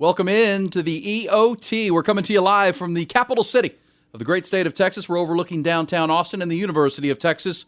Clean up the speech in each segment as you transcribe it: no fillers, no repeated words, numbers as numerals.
Welcome in to the EOT. We're coming to you live from the capital city of the great state of Texas. We're overlooking downtown Austin and the University of Texas,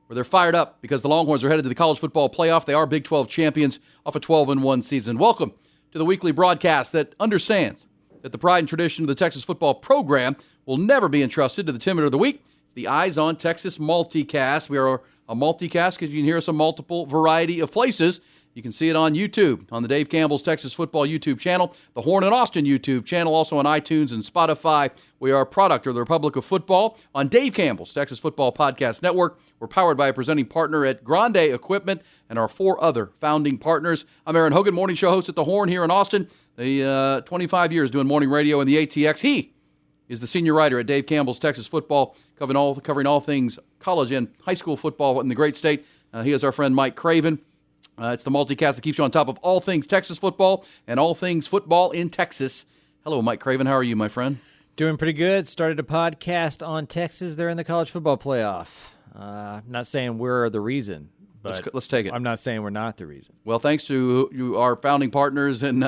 where they're fired up because the Longhorns are headed to the college football playoff. They are Big 12 champions off a 12-1 season. Welcome to the weekly broadcast that understands that the pride and tradition of the Texas football program will never be entrusted to the timid or the weak. It's the Eyes on Texas multicast. We are a multicast because you can hear us in multiple variety of places. You can see it on YouTube, on the Dave Campbell's Texas Football YouTube channel, the Horn and Austin YouTube channel, also on iTunes and Spotify. We are a product of the Republic of Football on Dave Campbell's Texas Football Podcast Network. We're powered by a presenting partner at Grande Equipment and our 4 other founding partners. I'm Aaron Hogan, morning show host at the Horn here in Austin. 25 years doing morning radio in the ATX. He is the senior writer at Dave Campbell's Texas Football, covering all things college and high school football in the great state. He is our friend Mike Craven. It's the multicast that keeps you on top of all things Texas football and all things football in Texas. Hello, Mike Craven. How are you, my friend? Doing pretty good. Started a podcast on Texas. They're in the college football playoff. Not saying we're the reason, but let's take it. I'm not saying we're not the reason. Well, thanks to you, our founding partners, and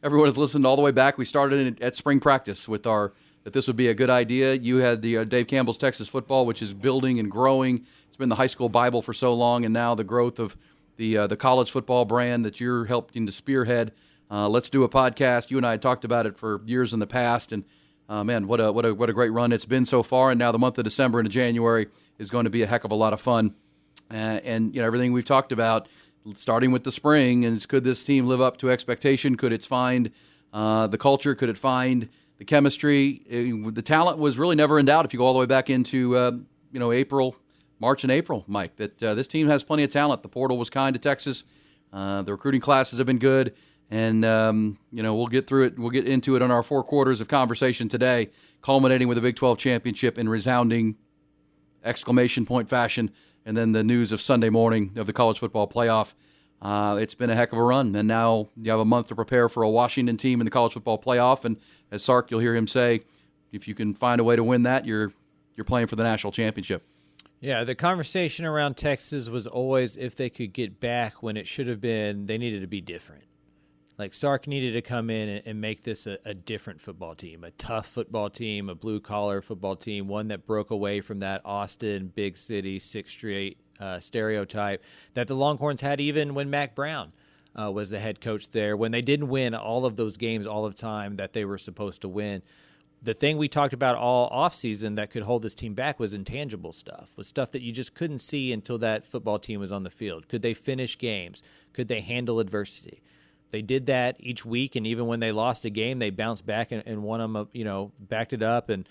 everyone that's listened all the way back. We started at spring practice with that this would be a good idea. You had the Dave Campbell's Texas Football, which is building and growing. It's been the high school Bible for so long, and now the growth of the college football brand that you're helping to spearhead. Let's do a podcast. You and I had talked about it for years in the past, and man, what a great run it's been so far. And now the month of December into January is going to be a heck of a lot of fun. And you know, everything we've talked about, starting with the spring, and could this team live up to expectation? Could it find the culture? Could it find the chemistry? The talent was really never in doubt if you go all the way back into March and April, Mike, that this team has plenty of talent. The portal was kind to Texas. The recruiting classes have been good. And, we'll get through it. We'll get into it on our 4 quarters of conversation today, culminating with a Big 12 championship in resounding exclamation point fashion, and then the news of Sunday morning of the college football playoff. It's been a heck of a run. And now you have a month to prepare for a Washington team in the college football playoff. And as Sark, you'll hear him say, if you can find a way to win that, you're playing for the national championship. Yeah, the conversation around Texas was always if they could get back when it should have been, they needed to be different. Like Sark needed to come in and make this a different football team, a tough football team, a blue-collar football team, one that broke away from that Austin, big city, 6th Street stereotype that the Longhorns had even when Mac Brown was the head coach there, when they didn't win all of those games all of the time that they were supposed to win. The thing we talked about all offseason that could hold this team back was intangible stuff, was stuff that you just couldn't see until that football team was on the field. Could they finish games? Could they handle adversity? They did that each week, and even when they lost a game, they bounced back and won them, backed it up and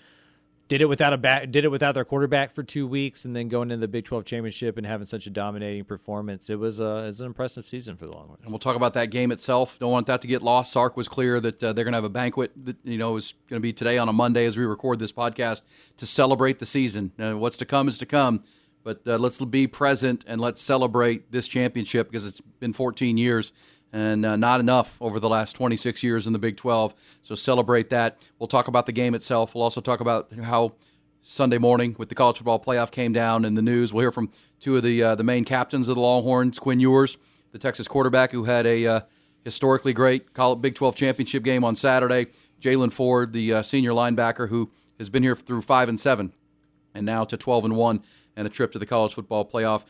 did it without their quarterback for 2 weeks, and then going into the Big 12 championship and having such a dominating performance. It was an impressive season for the Longhorns. And we'll talk about that game itself. Don't want that to get lost. Sark was clear that they're going to have a banquet that is going to be today on a Monday as we record this podcast to celebrate the season. What's to come is to come, but let's be present and let's celebrate this championship because it's been 14 years. And not enough over the last 26 years in the Big 12. So celebrate that. We'll talk about the game itself. We'll also talk about how Sunday morning with the college football playoff came down in the news. We'll hear from 2 of the main captains of the Longhorns, Quinn Ewers, the Texas quarterback who had a historically great Big 12 championship game on Saturday. Jalen Ford, the senior linebacker who has been here through 5-7 and now to 12-1. And a trip to the college football playoff.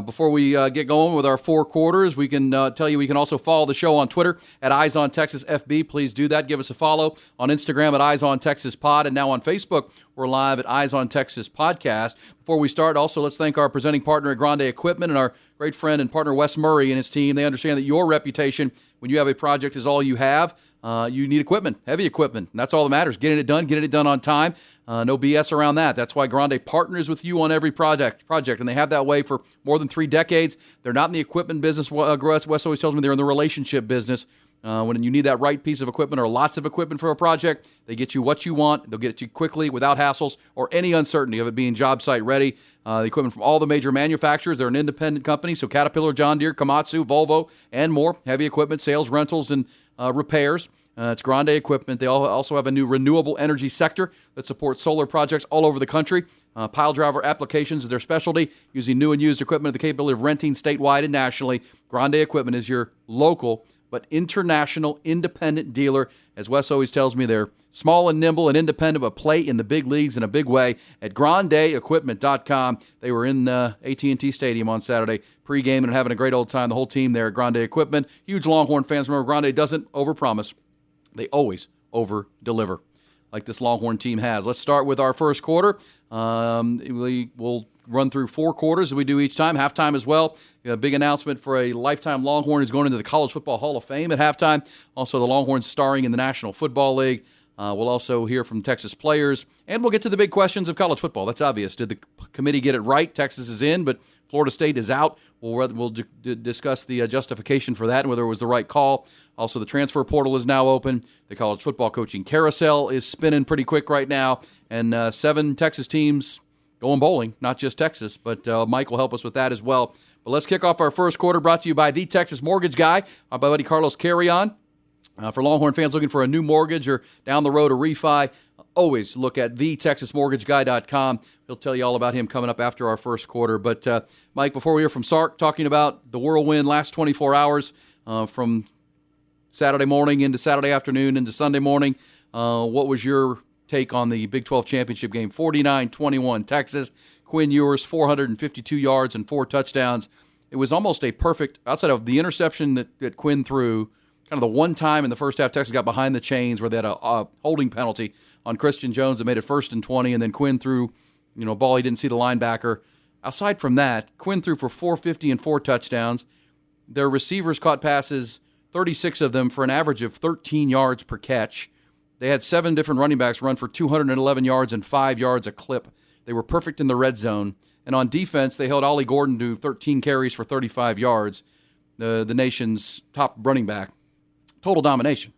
Before we get going with our 4 quarters, we can tell you we can also follow the show on Twitter at Eyes on Texas FB. Please do that. Give us a follow on Instagram at Eyes on Texas Pod, and now on Facebook we're live at Eyes on Texas Podcast. Before we start, also let's thank our presenting partner at Grande Equipment and our great friend and partner Wes Murray and his team. They understand that your reputation when you have a project is all you have. You need equipment, heavy equipment, and that's all that matters. Getting it done on time. No BS around that. That's why Grande partners with you on every project, and they have that way for more than 3 decades. They're not in the equipment business. Wes always tells me they're in the relationship business. When you need that right piece of equipment or lots of equipment for a project, they get you what you want. They'll get it to you quickly without hassles or any uncertainty of it being job site ready. The equipment from all the major manufacturers. They're an independent company, so Caterpillar, John Deere, Komatsu, Volvo, and more. Heavy equipment sales, rentals, and repairs. It's Grande Equipment. They also have a new renewable energy sector that supports solar projects all over the country. Pile driver applications is their specialty, using new and used equipment with the capability of renting statewide and nationally. Grande Equipment is your local but international independent dealer. As Wes always tells me, they're small and nimble and independent, but play in the big leagues in a big way at GrandeEquipment.com. They were in AT&T Stadium on Saturday, pre-game and having a great old time. The whole team there at Grande Equipment. Huge Longhorn fans. Remember, Grande doesn't overpromise. They always over-deliver, like this Longhorn team has. Let's start with our first quarter. We will run through 4 quarters as we do each time, halftime as well. A big announcement for a lifetime Longhorn who's going into the College Football Hall of Fame at halftime. Also, the Longhorns starring in the National Football League. We'll also hear from Texas players, and we'll get to the big questions of college football. That's obvious. Did the committee get it right? Texas is in, but Florida State is out. We'll discuss the justification for that and whether it was the right call. Also, the transfer portal is now open. The college football coaching carousel is spinning pretty quick right now, and 7 Texas teams going bowling, not just Texas, but Mike will help us with that as well. But let's kick off our first quarter, brought to you by the Texas Mortgage Guy, our buddy Carlos Carrion. For Longhorn fans looking for a new mortgage or down the road a refi, always look at thetexasmortgagiguy.com. He'll tell you all about him coming up after our first quarter. But, Mike, before we hear from Sark talking about the whirlwind last 24 hours from Saturday morning into Saturday afternoon into Sunday morning, what was your take on the Big 12 championship game? 49-21 Texas. Quinn Ewers, 452 yards and 4 touchdowns. It was almost a perfect, outside of the interception that Quinn threw, kind of the one time in the first half Texas got behind the chains where they had a holding penalty on Christian Jones that made it 1st and 20, and then Quinn threw a ball he didn't see the linebacker. Aside from that, Quinn threw for 450 and 4 touchdowns. Their receivers caught passes, 36 of them, for an average of 13 yards per catch. They had 7 different running backs run for 211 yards and 5 yards a clip. They were perfect in the red zone. And on defense, they held Ollie Gordon to 13 carries for 35 yards, the nation's top running back. Total domination.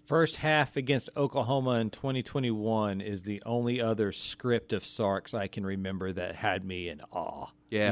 First half against Oklahoma in 2021 is the only other script of Sark's I can remember that had me in awe. Yeah.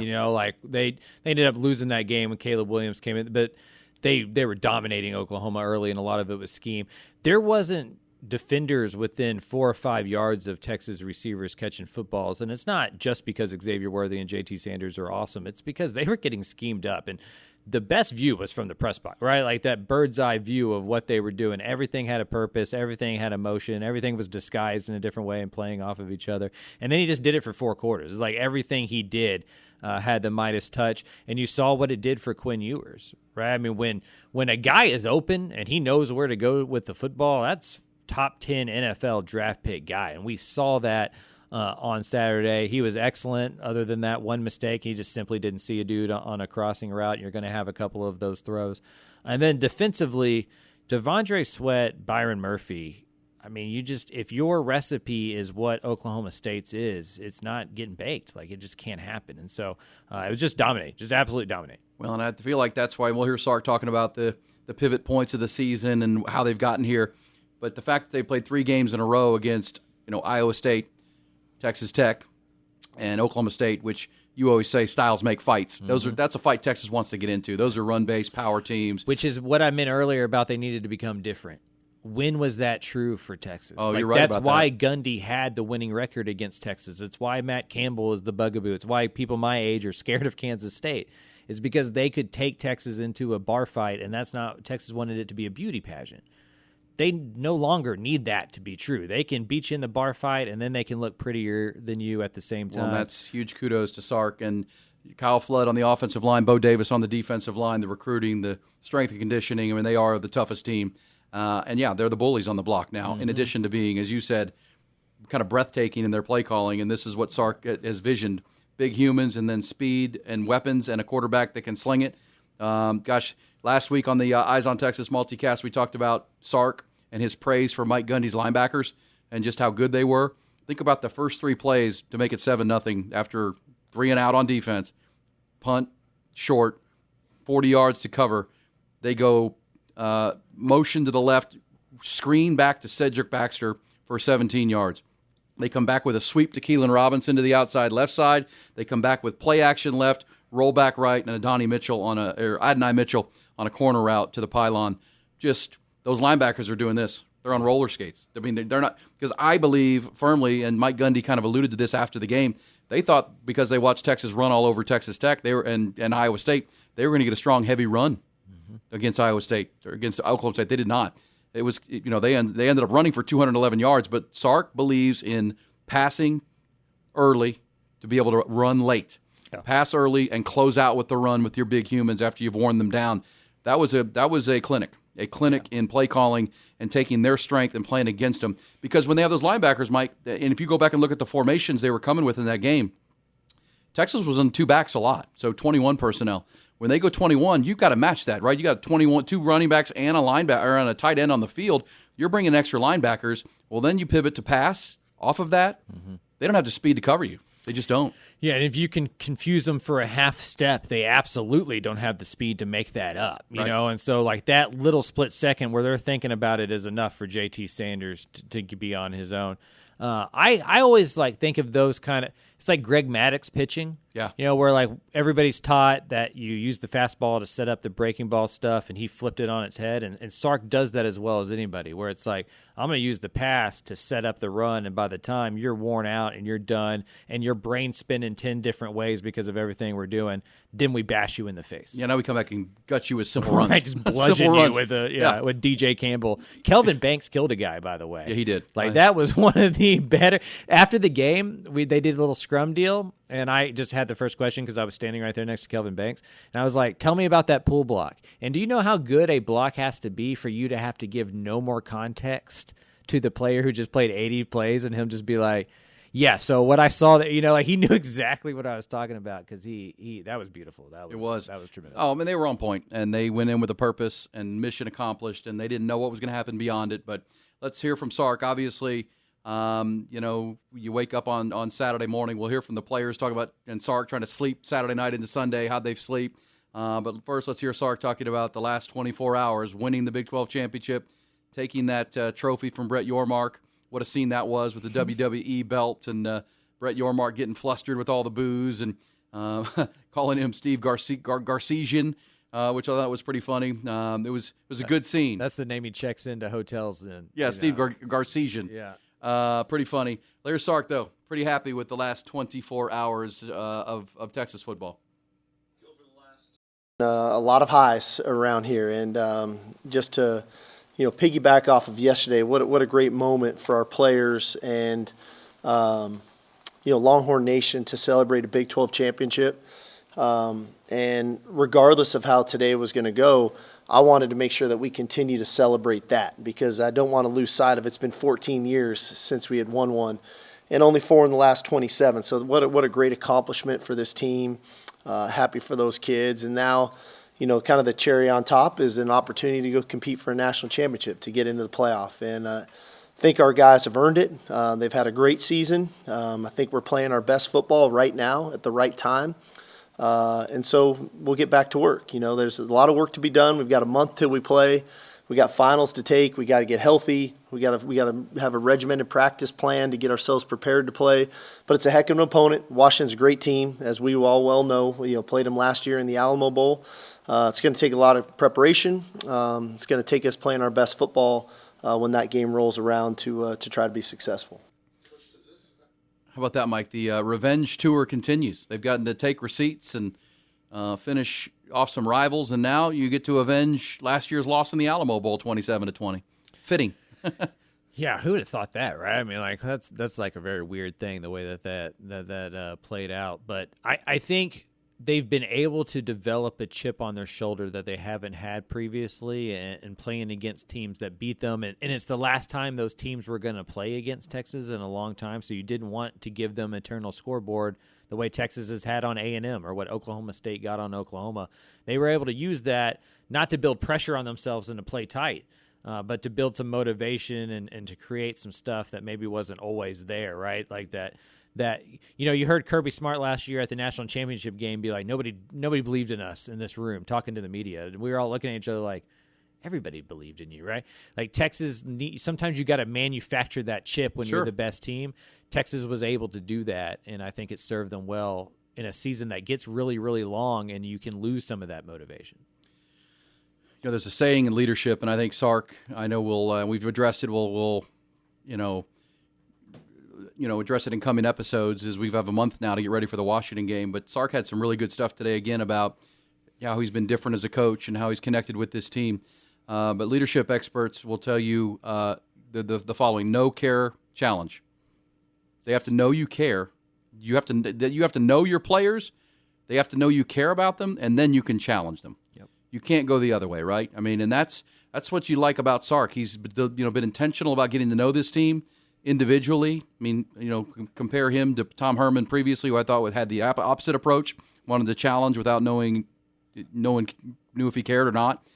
They ended up losing that game when Caleb Williams came in, but they were dominating Oklahoma early, and a lot of it was scheme. There wasn't defenders within 4 or 5 yards of Texas receivers catching footballs, and it's not just because Xavier Worthy and JT Sanders are awesome. It's because they were getting schemed up, and the best view was from the press box, right? Like that bird's eye view of what they were doing. Everything had a purpose. Everything had emotion. Everything was disguised in a different way and playing off of each other. And then he just did it for 4 quarters. It's like everything he did had the Midas touch, and you saw what it did for Quinn Ewers, right? I mean, when a guy is open and he knows where to go with the football, that's top 10 NFL draft pick guy, and we saw that on Saturday. He was excellent. Other than that one mistake, he just simply didn't see a dude on a crossing route. You're going to have a couple of those throws. And then defensively, Devondre Sweat, Byron Murphy, I mean, if your recipe is what Oklahoma State's is, it's not getting baked. Like, it just can't happen. And so it was just dominate, just absolutely dominate. Well, and I feel like that's why we'll hear Sark talking about the pivot points of the season and how they've gotten here. But the fact that they played 3 games in a row against Iowa State, Texas Tech, and Oklahoma State, which you always say styles make fights. That's a fight Texas wants to get into. Those are run-based power teams. Which is what I meant earlier about they needed to become different. When was that true for Texas? Oh, you're right about that. That's why Gundy had the winning record against Texas. It's why Matt Campbell is the bugaboo. It's why people my age are scared of Kansas State. It's because they could take Texas into a bar fight, and that's not – Texas wanted it to be a beauty pageant. They no longer need that to be true. They can beat you in the bar fight, and then they can look prettier than you at the same time. Well, that's huge kudos to Sark and Kyle Flood on the offensive line, Bo Davis on the defensive line, the recruiting, the strength and conditioning. I mean, they are the toughest team. And, yeah, they're the bullies on the block now, in addition to being, as you said, kind of breathtaking in their play calling. And this is what Sark has visioned, big humans and then speed and weapons and a quarterback that can sling it. Last week on the Eyes on Texas multicast, we talked about Sark and his praise for Mike Gundy's linebackers and just how good they were. Think about the first 3 plays to make it 7-0 after 3 and out on defense. Punt, short, 40 yards to cover. They go motion to the left, screen back to Cedric Baxter for 17 yards. They come back with a sweep to Keelan Robinson to the outside left side. They come back with play action left, roll back right, and Adonai Mitchell on a corner route to the pylon. Just those linebackers are doing this. They're on roller skates. I mean, they're not, because I believe firmly, and Mike Gundy kind of alluded to this after the game, they thought because they watched Texas run all over Texas Tech, and Iowa State, they were going to get a strong, heavy run. against Iowa State or against Oklahoma State. They did not. It was, they ended up running for 211 yards, but Sark believes in passing early to be able to run late. Yeah. Pass early and close out with the run with your big humans after you've worn them down. That was a clinic in play calling and taking their strength and playing against them. Because when they have those linebackers, Mike, and if you go back and look at the formations they were coming with in that game, Texas was on two backs a lot, so 21 personnel. When they go 21, you've got to match that, right? You got 21, two running backs and a linebacker and a tight end on the field. You're bringing extra linebackers. Well, then you pivot to pass off of that. Mm-hmm. They don't have the speed to cover you. They just don't. Yeah, and if you can confuse them for a half step, they absolutely don't have the speed to make that up, you know? And so, like, that little split second where they're thinking about it is enough for J.T. Sanders to be on his own. I always, think of those kind of – it's like Greg Maddux pitching. Yeah. Where, everybody's taught that you use the fastball to set up the breaking ball stuff, and he flipped it on its head. And Sark does that as well as anybody, where it's like, I'm going to use the pass to set up the run, and by the time you're worn out and you're done and your brain's spinning 10 different ways because of everything we're doing, then we bash you in the face. Yeah, now we come back and gut you with simple runs. Right, just bludgeon you with with DJ Campbell. Kelvin Banks killed a guy, by the way. Yeah, he did. That was one of the better. After the game, they did a little scrum deal, and I just had the first question because I was standing right there next to Kelvin Banks, and I was like, tell me about that pull block. And do you know how good a block has to be for you to have to give no more context to the player who just played 80 plays and him just be like, yeah, so what I saw that, he knew exactly what I was talking about because that was beautiful. That was tremendous. Oh, I mean, they were on point, and they went in with a purpose and mission accomplished, and they didn't know what was going to happen beyond it. But let's hear from Sark. Obviously, you wake up on Saturday morning, we'll hear from the players talk about, and Sark trying to sleep Saturday night into Sunday, how'd they sleep. But first, let's hear Sark talking about the last 24 hours, winning the Big 12 championship, taking that trophy from Brett Yormark. What a scene that was with the WWE belt and Brett Yormark getting flustered with all the boos and calling him Steve Garcesian, which I thought was pretty funny. It was a good scene. That's the name he checks into hotels in. Yeah, Steve Garcesian. Yeah. Pretty funny. Larry Sark, though, pretty happy with the last 24 hours of Texas football. A lot of highs around here, and just to piggyback off of yesterday, what a great moment for our players and Longhorn Nation to celebrate a Big 12 championship. And regardless of how today was going to go, I wanted to make sure that we continue to celebrate that because I don't want to lose sight of it. It's been 14 years since we had won one, and only 4 in the last 27. So what a great accomplishment for this team. Happy for those kids, and now. Kind of the cherry on top is an opportunity to go compete for a national championship, to get into the playoff. And I think our guys have earned it. They've had a great season. I think we're playing our best football right now at the right time. And so we'll get back to work. There's a lot of work to be done. We've got a month till we play. We got finals to take. We got to get healthy. We got to have a regimented practice plan to get ourselves prepared to play. But it's a heck of an opponent. Washington's a great team, as we all well know. We played them last year in the Alamo Bowl. It's going to take a lot of preparation. It's going to take us playing our best football when that game rolls around to try to be successful. How about that, Mike? The revenge tour continues. They've gotten to take receipts and finish off some rivals, and now you get to avenge last year's loss in the Alamo Bowl, 27-20. Fitting. Yeah, who would have thought that, right? I mean, that's like a very weird thing, the way that played out. But I think they've been able to develop a chip on their shoulder that they haven't had previously, and playing against teams that beat them. And it's the last time those teams were going to play against Texas in a long time, so you didn't want to give them eternal scoreboard the way Texas has had on A&M or what Oklahoma State got on Oklahoma. They were able to use that not to build pressure on themselves and to play tight, but to build some motivation and to create some stuff that maybe wasn't always there, right? Like that you heard Kirby Smart last year at the national championship game be like, nobody believed in us in this room, talking to the media. And we were all looking at each other like, everybody believed in you, right? Like Texas, sometimes you got to manufacture that chip when you're the best team. Texas was able to do that, and I think it served them well in a season that gets really, really long, and you can lose some of that motivation. There's a saying in leadership, and I think Sark, I know we've addressed it. We'll address it in coming episodes, as we have a month now to get ready for the Washington game. But Sark had some really good stuff today again about, how he's been different as a coach and how he's connected with this team. But leadership experts will tell you the following: no care challenge. They have to know you care. You have to know your players. They have to know you care about them, and then you can challenge them. Yep. You can't go the other way, right? I mean, and that's what you like about Sark. He's been intentional about getting to know this team individually. I mean, compare him to Tom Herman previously, who I thought had the opposite approach, wanted to challenge without knowing no one knew if he cared or not.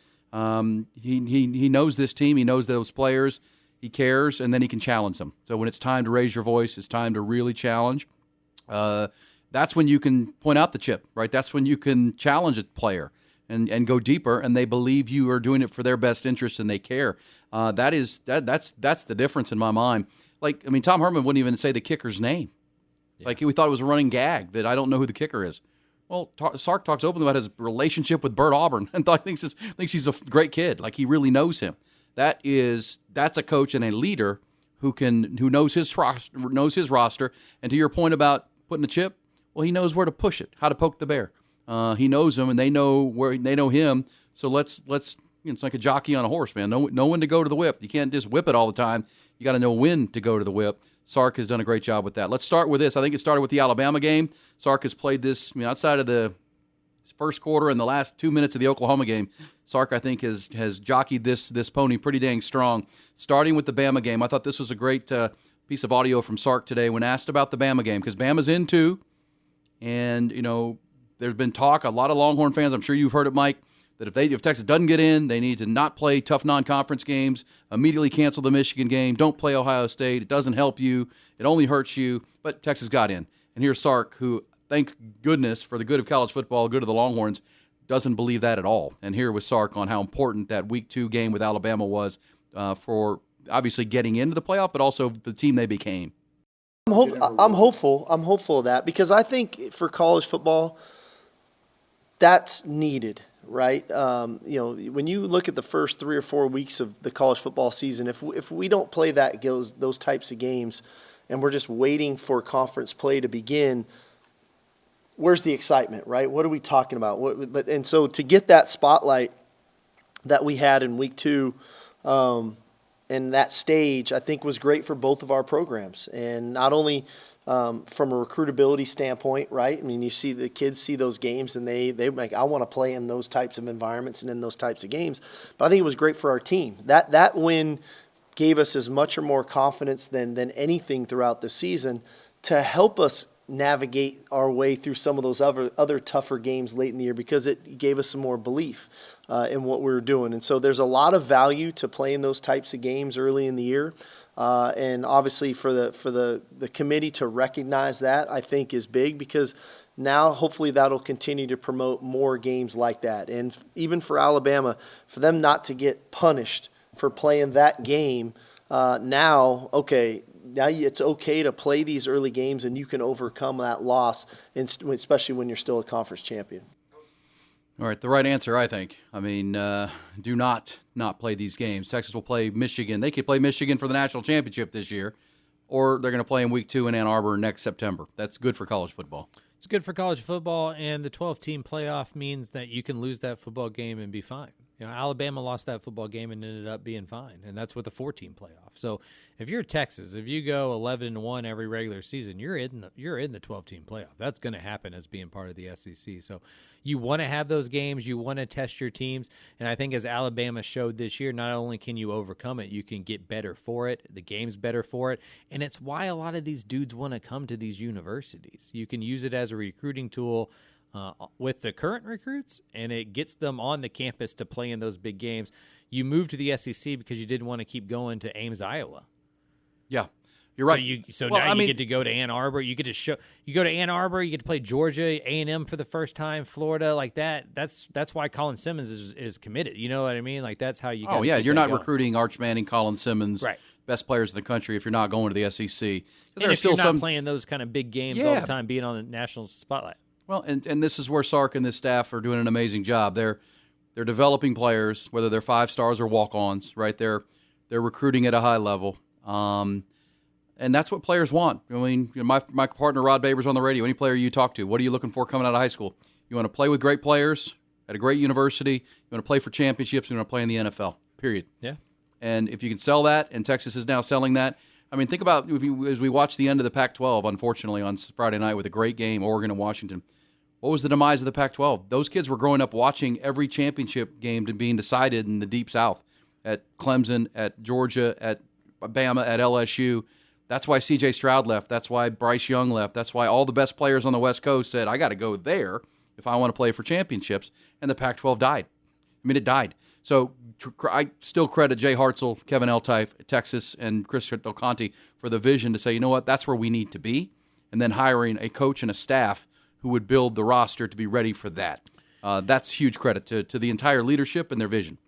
He knows this team. He knows those players. He cares, and then he can challenge them. So when it's time to raise your voice, it's time to really challenge. That's when you can point out the chip, right? That's when you can challenge a player and go deeper, and they believe you are doing it for their best interest and they care. That's the difference in my mind. Tom Herman wouldn't even say the kicker's name. Yeah. We thought it was a running gag that I don't know who the kicker is. Well, Sark talks openly about his relationship with Bert Auburn and thinks he's a great kid. He really knows him. That's a coach and a leader who knows his roster. And to your point about putting a chip, well, he knows where to push it, how to poke the bear. He knows them, and they know him. So let's it's like a jockey on a horse, man. Know when to go to the whip. You can't just whip it all the time. You got to know when to go to the whip. Sark has done a great job with that. Let's start with this. I think it started with the Alabama game. Sark has played this, outside of the first quarter and the last 2 minutes of the Oklahoma game. Sark, I think, has jockeyed this pony pretty dang strong. Starting with the Bama game, I thought this was a great piece of audio from Sark today when asked about the Bama game, because Bama's in 2, and there's been talk. A lot of Longhorn fans, I'm sure you've heard it, Mike, that if Texas doesn't get in, they need to not play tough non-conference games, immediately cancel the Michigan game, don't play Ohio State. It doesn't help you. It only hurts you. But Texas got in. And here's Sark, who, thank goodness, for the good of college football, good of the Longhorns, doesn't believe that at all. And here was Sark on how important that Week 2 game with Alabama was for obviously getting into the playoff, but also the team they became. I'm hopeful. I'm hopeful of that, because I think for college football, that's needed. Right, when you look at the first 3 or 4 weeks of the college football season, if we don't play those types of games, and we're just waiting for conference play to begin, where's the excitement, right? What are we talking about? And so to get that spotlight that we had in Week 2, and that stage, I think was great for both of our programs, and not only from a recruitability standpoint, right? I mean, you see the kids see those games and they like, I want to play in those types of environments and in those types of games. But I think it was great for our team. That win gave us as much or more confidence than anything throughout the season to help us navigate our way through some of those other tougher games late in the year, because it gave us some more belief in what we were doing. And so there's a lot of value to playing those types of games early in the year. And obviously for the committee to recognize that, I think, is big, because now hopefully that'll continue to promote more games like that. And even for Alabama, for them not to get punished for playing that game, now it's okay to play these early games, and you can overcome that loss, especially when you're still a conference champion. All right, the right answer, I think. Do not play these games. Texas will play Michigan. They could play Michigan for the national championship this year, or they're going to play in Week 2 in Ann Arbor next September. That's good for college football. It's good for college football, and the 12-team playoff means that you can lose that football game and be fine. Alabama lost that football game and ended up being fine, and that's with a 4-team playoff. So if you're Texas, if you go 11-1 every regular season, you're in the 12-team playoff. That's going to happen as being part of the SEC. So you want to have those games, you want to test your teams, and I think as Alabama showed this year, not only can you overcome it, you can get better for it. The game's better for it, and it's why a lot of these dudes want to come to these universities. You can use it as a recruiting tool with the current recruits, and it gets them on the campus to play in those big games. You moved to the SEC because you didn't want to keep going to Ames, Iowa. Yeah, you're right. Now you get to go to Ann Arbor. You get to you go to Ann Arbor. You get to play Georgia, A&M for the first time, Florida, like that. That's why Colin Simmons is committed. You know what I mean? Like that's how you. Oh yeah, you're not recruiting Arch Manning, Colin Simmons, right? Best players in the country if you're not going to the SEC. And if you're not playing those kind of big games all the time, being on the national spotlight. Well, and this is where Sark and this staff are doing an amazing job. They're developing players, whether they're 5-stars or walk-ons, right? They're recruiting at a high level, and that's what players want. My partner Rod Babers on the radio. Any player you talk to, what are you looking for coming out of high school? You want to play with great players, at a great university. You want to play for championships. You want to play in the NFL, period. Yeah. And if you can sell that, and Texas is now selling that, I mean, think about as we watch the end of the Pac-12, unfortunately, on Friday night with a great game, Oregon and Washington. What was the demise of the Pac-12? Those kids were growing up watching every championship game being decided in the Deep South at Clemson, at Georgia, at Bama, at LSU. That's why C.J. Stroud left. That's why Bryce Young left. That's why all the best players on the West Coast said, I got to go there if I want to play for championships. And the Pac-12 died. I mean, it died. So I still credit Jay Hartzell, Kevin Eltife, Texas, and Chris Del Conte for the vision to say, you know what, that's where we need to be. And then hiring a coach and a staff who would build the roster to be ready for that. That's huge credit to the entire leadership and their vision.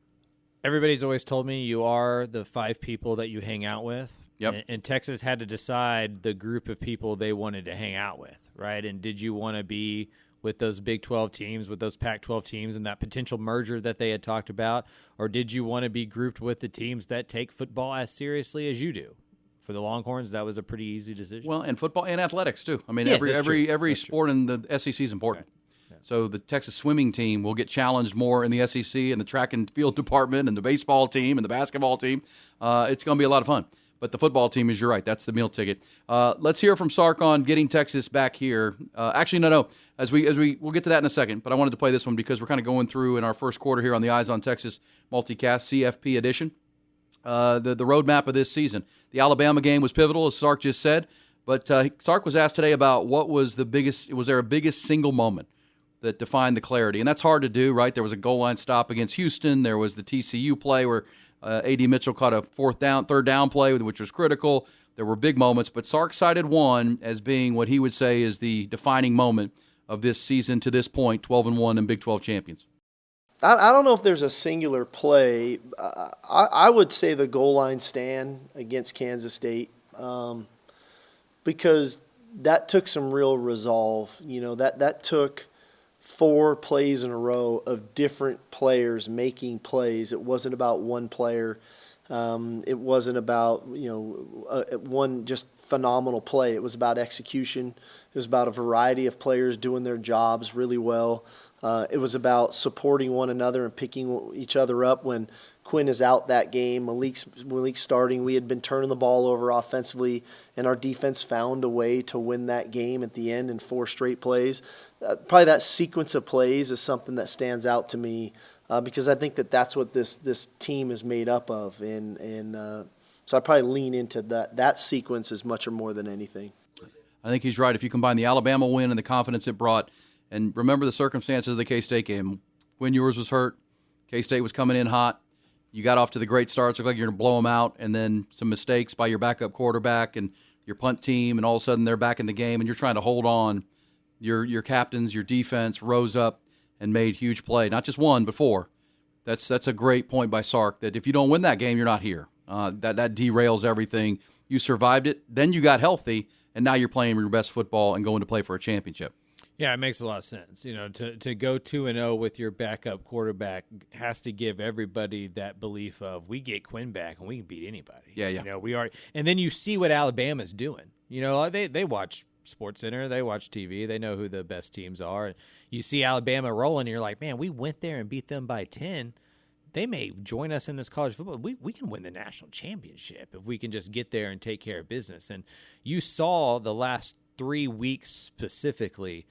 Everybody's always told me you are the 5 people that you hang out with. Yep. And Texas had to decide the group of people they wanted to hang out with, right? And did you want to be with those Big 12 teams, with those Pac-12 teams, and that potential merger that they had talked about? Or did you want to be grouped with the teams that take football as seriously as you do? For the Longhorns, that was a pretty easy decision. Well, and football and athletics, too. I mean, Yeah, every sport in the SEC is important. Right. Yeah. So the Texas swimming team will get challenged more in the SEC and the track and field department and the baseball team and the basketball team. It's going to be a lot of fun. But the football team is, you're right, that's the meal ticket. Let's hear from Sark on getting Texas back here. Actually, no. We'll get to that in a second, but I wanted to play this one because we're kind of going through in our first quarter here on the Eyes on Texas multicast CFP edition. The roadmap of this season. The Alabama game was pivotal, as Sark just said, but Sark was asked today about what was there a biggest single moment that defined the clarity? And that's hard to do, right? There was a goal line stop against Houston. There was the TCU play where A.D. Mitchell caught a third down play, which was critical. There were big moments, but Sark cited one as being what he would say is the defining moment of this season to this point, 12-1 and Big 12 champions. I don't know if there's a singular play. I would say the goal line stand against Kansas State, because that took some real resolve. You know, that took 4 plays in a row of different players making plays. It wasn't about one player. It wasn't about, one just phenomenal play. It was about execution. It was about a variety of players doing their jobs really well. It was about supporting one another and picking each other up when Quinn is out that game. Malik's starting. We had been turning the ball over offensively, and our defense found a way to win that game at the end in 4 straight plays. Probably that sequence of plays is something that stands out to me because I think that's what this team is made up of, and so I probably lean into that sequence as much or more than anything. I think he's right. If you combine the Alabama win and the confidence it brought, and remember the circumstances of the K-State game. Quinn Ewers was hurt. K-State was coming in hot. You got off to the great starts. Looked like you're going to blow them out, and then some mistakes by your backup quarterback and your punt team, and all of a sudden they're back in the game, and you're trying to hold on. Your captains, your defense rose up and made huge play. Not just one, but 4. That's a great point by Sark, that if you don't win that game, you're not here. That derails everything. You survived it, then you got healthy, and now you're playing your best football and going to play for a championship. Yeah, it makes a lot of sense. You know, to go 2-0 with your backup quarterback has to give everybody that belief of we get Quinn back and we can beat anybody. Yeah. You know, we are, and then you see what Alabama's doing. You know, they watch SportsCenter, they watch TV, they know who the best teams are. And you see Alabama rolling, and you're like, man, we went there and beat them by 10. They may join us in this college football. We can win the national championship if we can just get there and take care of business. And you saw the last 3 weeks specifically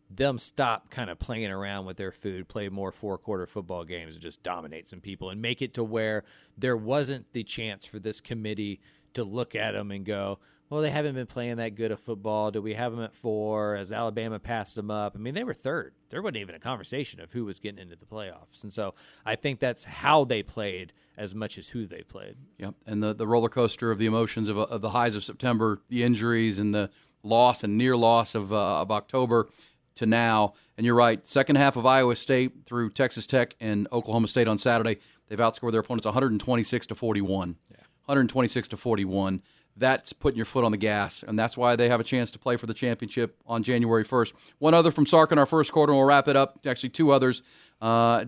them stop kind of playing around with their food, play more 4-quarter football games, and just dominate some people and make it to where there wasn't the chance for this committee to look at them and go, well, they haven't been playing that good of football. Do we have them at 4? As Alabama passed them up? I mean, they were 3rd. There wasn't even a conversation of who was getting into the playoffs. And so I think that's how they played as much as who they played. Yep, and the roller coaster of the emotions of the highs of September, the injuries, and the loss and near loss of October to now. And you're right, second half of Iowa State through Texas Tech and Oklahoma State on Saturday, they've outscored their opponents 126-41. Yeah. 126-41. That's putting your foot on the gas, and that's why they have a chance to play for the championship on January 1st. One other from Sark in our first quarter, and we'll wrap it up. Actually, 2 others.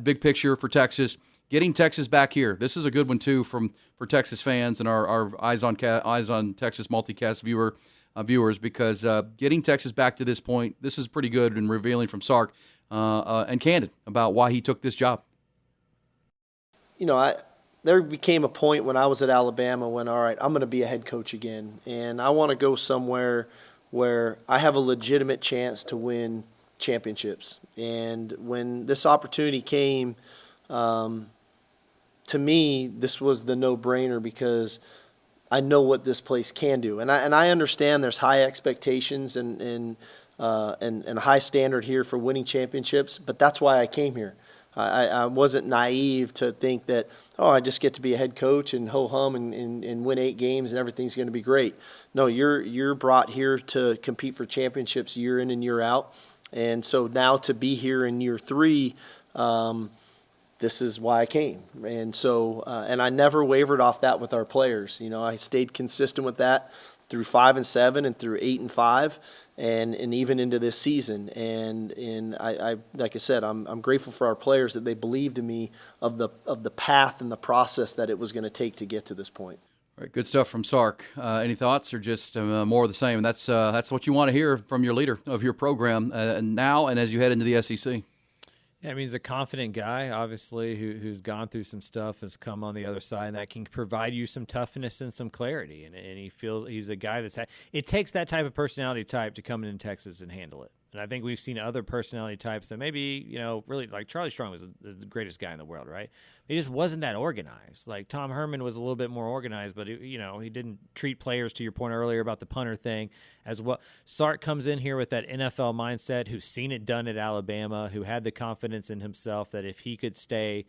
Big picture for Texas. Getting Texas back here. This is a good one, too, for Texas fans and our Eyes on Texas multicast viewers, because getting Texas back to this point, this is pretty good and revealing from Sark. and candid about why he took this job. There became a point when I was at Alabama when, all right, I'm going to be a head coach again, and I want to go somewhere where I have a legitimate chance to win championships. And when this opportunity came, to me, this was the no-brainer because I know what this place can do, and I understand there's high expectations and a high standard here for winning championships, but that's why I came here. I wasn't naive to think that, I just get to be a head coach and ho-hum and win 8 games and everything's going to be great. No, you're brought here to compete for championships year in and year out. And so now to be here in year 3, this is why I came. And so, and I never wavered off that with our players. I stayed consistent with that through 5 and 7 and through 8 and 5 and even into this season. And I like I said, I'm grateful for our players that they believed in me of the path and the process that it was going to take to get to this point. All right, good stuff from Sark. Any thoughts or just more of the same? That's what you want to hear from your leader of your program now and as you head into the SEC. Yeah, I mean, he's a confident guy, obviously, who's gone through some stuff, has come on the other side, and that can provide you some toughness and some clarity. And he feels he's a guy it takes that type of personality type to come into Texas and handle it. And I think we've seen other personality types that maybe, really, like Charlie Strong was the greatest guy in the world, right? He just wasn't that organized. Like Tom Herman was a little bit more organized, but he didn't treat players, to your point earlier about the punter thing, as well. Sark comes in here with that NFL mindset, who's seen it done at Alabama, who had the confidence in himself that if he could stay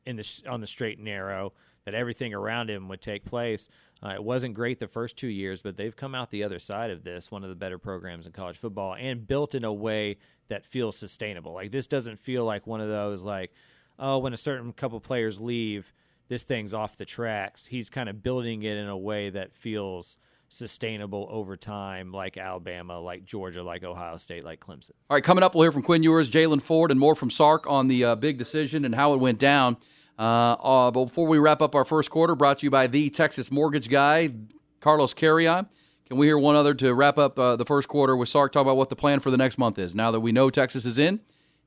on the straight and narrow, that everything around him would take place. It wasn't great the first 2 years, but they've come out the other side of this, one of the better programs in college football, and built in a way that feels sustainable. Like, this doesn't feel like one of those, like, when a certain couple players leave, this thing's off the tracks. He's kind of building it in a way that feels sustainable over time, like Alabama, like Georgia, like Ohio State, like Clemson. All right, coming up, we'll hear from Quinn Ewers, Jalen Ford, and more from Sark on the big decision and how it went down. But before we wrap up our first quarter, brought to you by the Texas Mortgage Guy, Carlos Carrion. Can we hear one other to wrap up the first quarter with Sark, talk about what the plan for the next month is, now that we know Texas is in,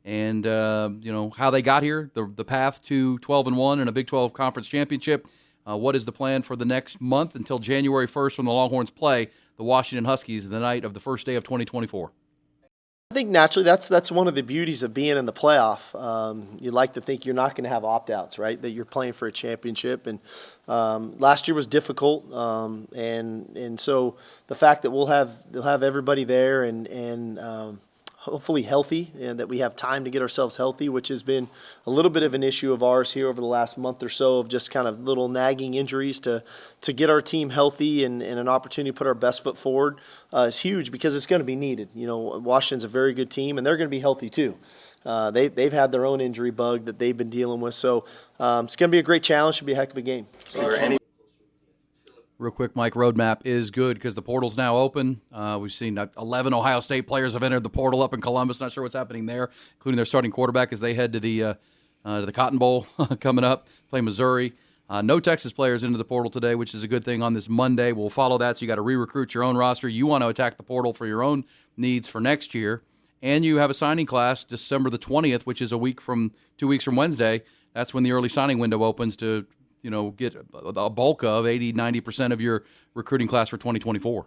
and how they got here, the path to 12-1 and a Big 12 Conference Championship. What is the plan for the next month until January 1st when the Longhorns play the Washington Huskies the night of the first day of 2024? I think naturally that's one of the beauties of being in the playoff. You like to think you're not going to have opt-outs, right? That you're playing for a championship. And last year was difficult, and so the fact that they'll have everybody there and hopefully healthy, and that we have time to get ourselves healthy, which has been a little bit of an issue of ours here over the last month or so, of just kind of little nagging injuries. To get our team healthy and an opportunity to put our best foot forward is huge, because it's going to be needed. Washington's a very good team, and they're going to be healthy too. They've had their own injury bug that they've been dealing with, so it's going to be a great challenge. Should be a heck of a game. Real quick, Mike, roadmap is good because the portal's now open. We've seen 11 Ohio State players have entered the portal up in Columbus. Not sure what's happening there, including their starting quarterback as they head to the Cotton Bowl coming up, play Missouri. No Texas players into the portal today, which is a good thing on this Monday. We'll follow that, so you got to re-recruit your own roster. You want to attack the portal for your own needs for next year. And you have a signing class December the 20th, which is 2 weeks from Wednesday. That's when the early signing window opens to get a bulk of 80-90% of your recruiting class for 2024.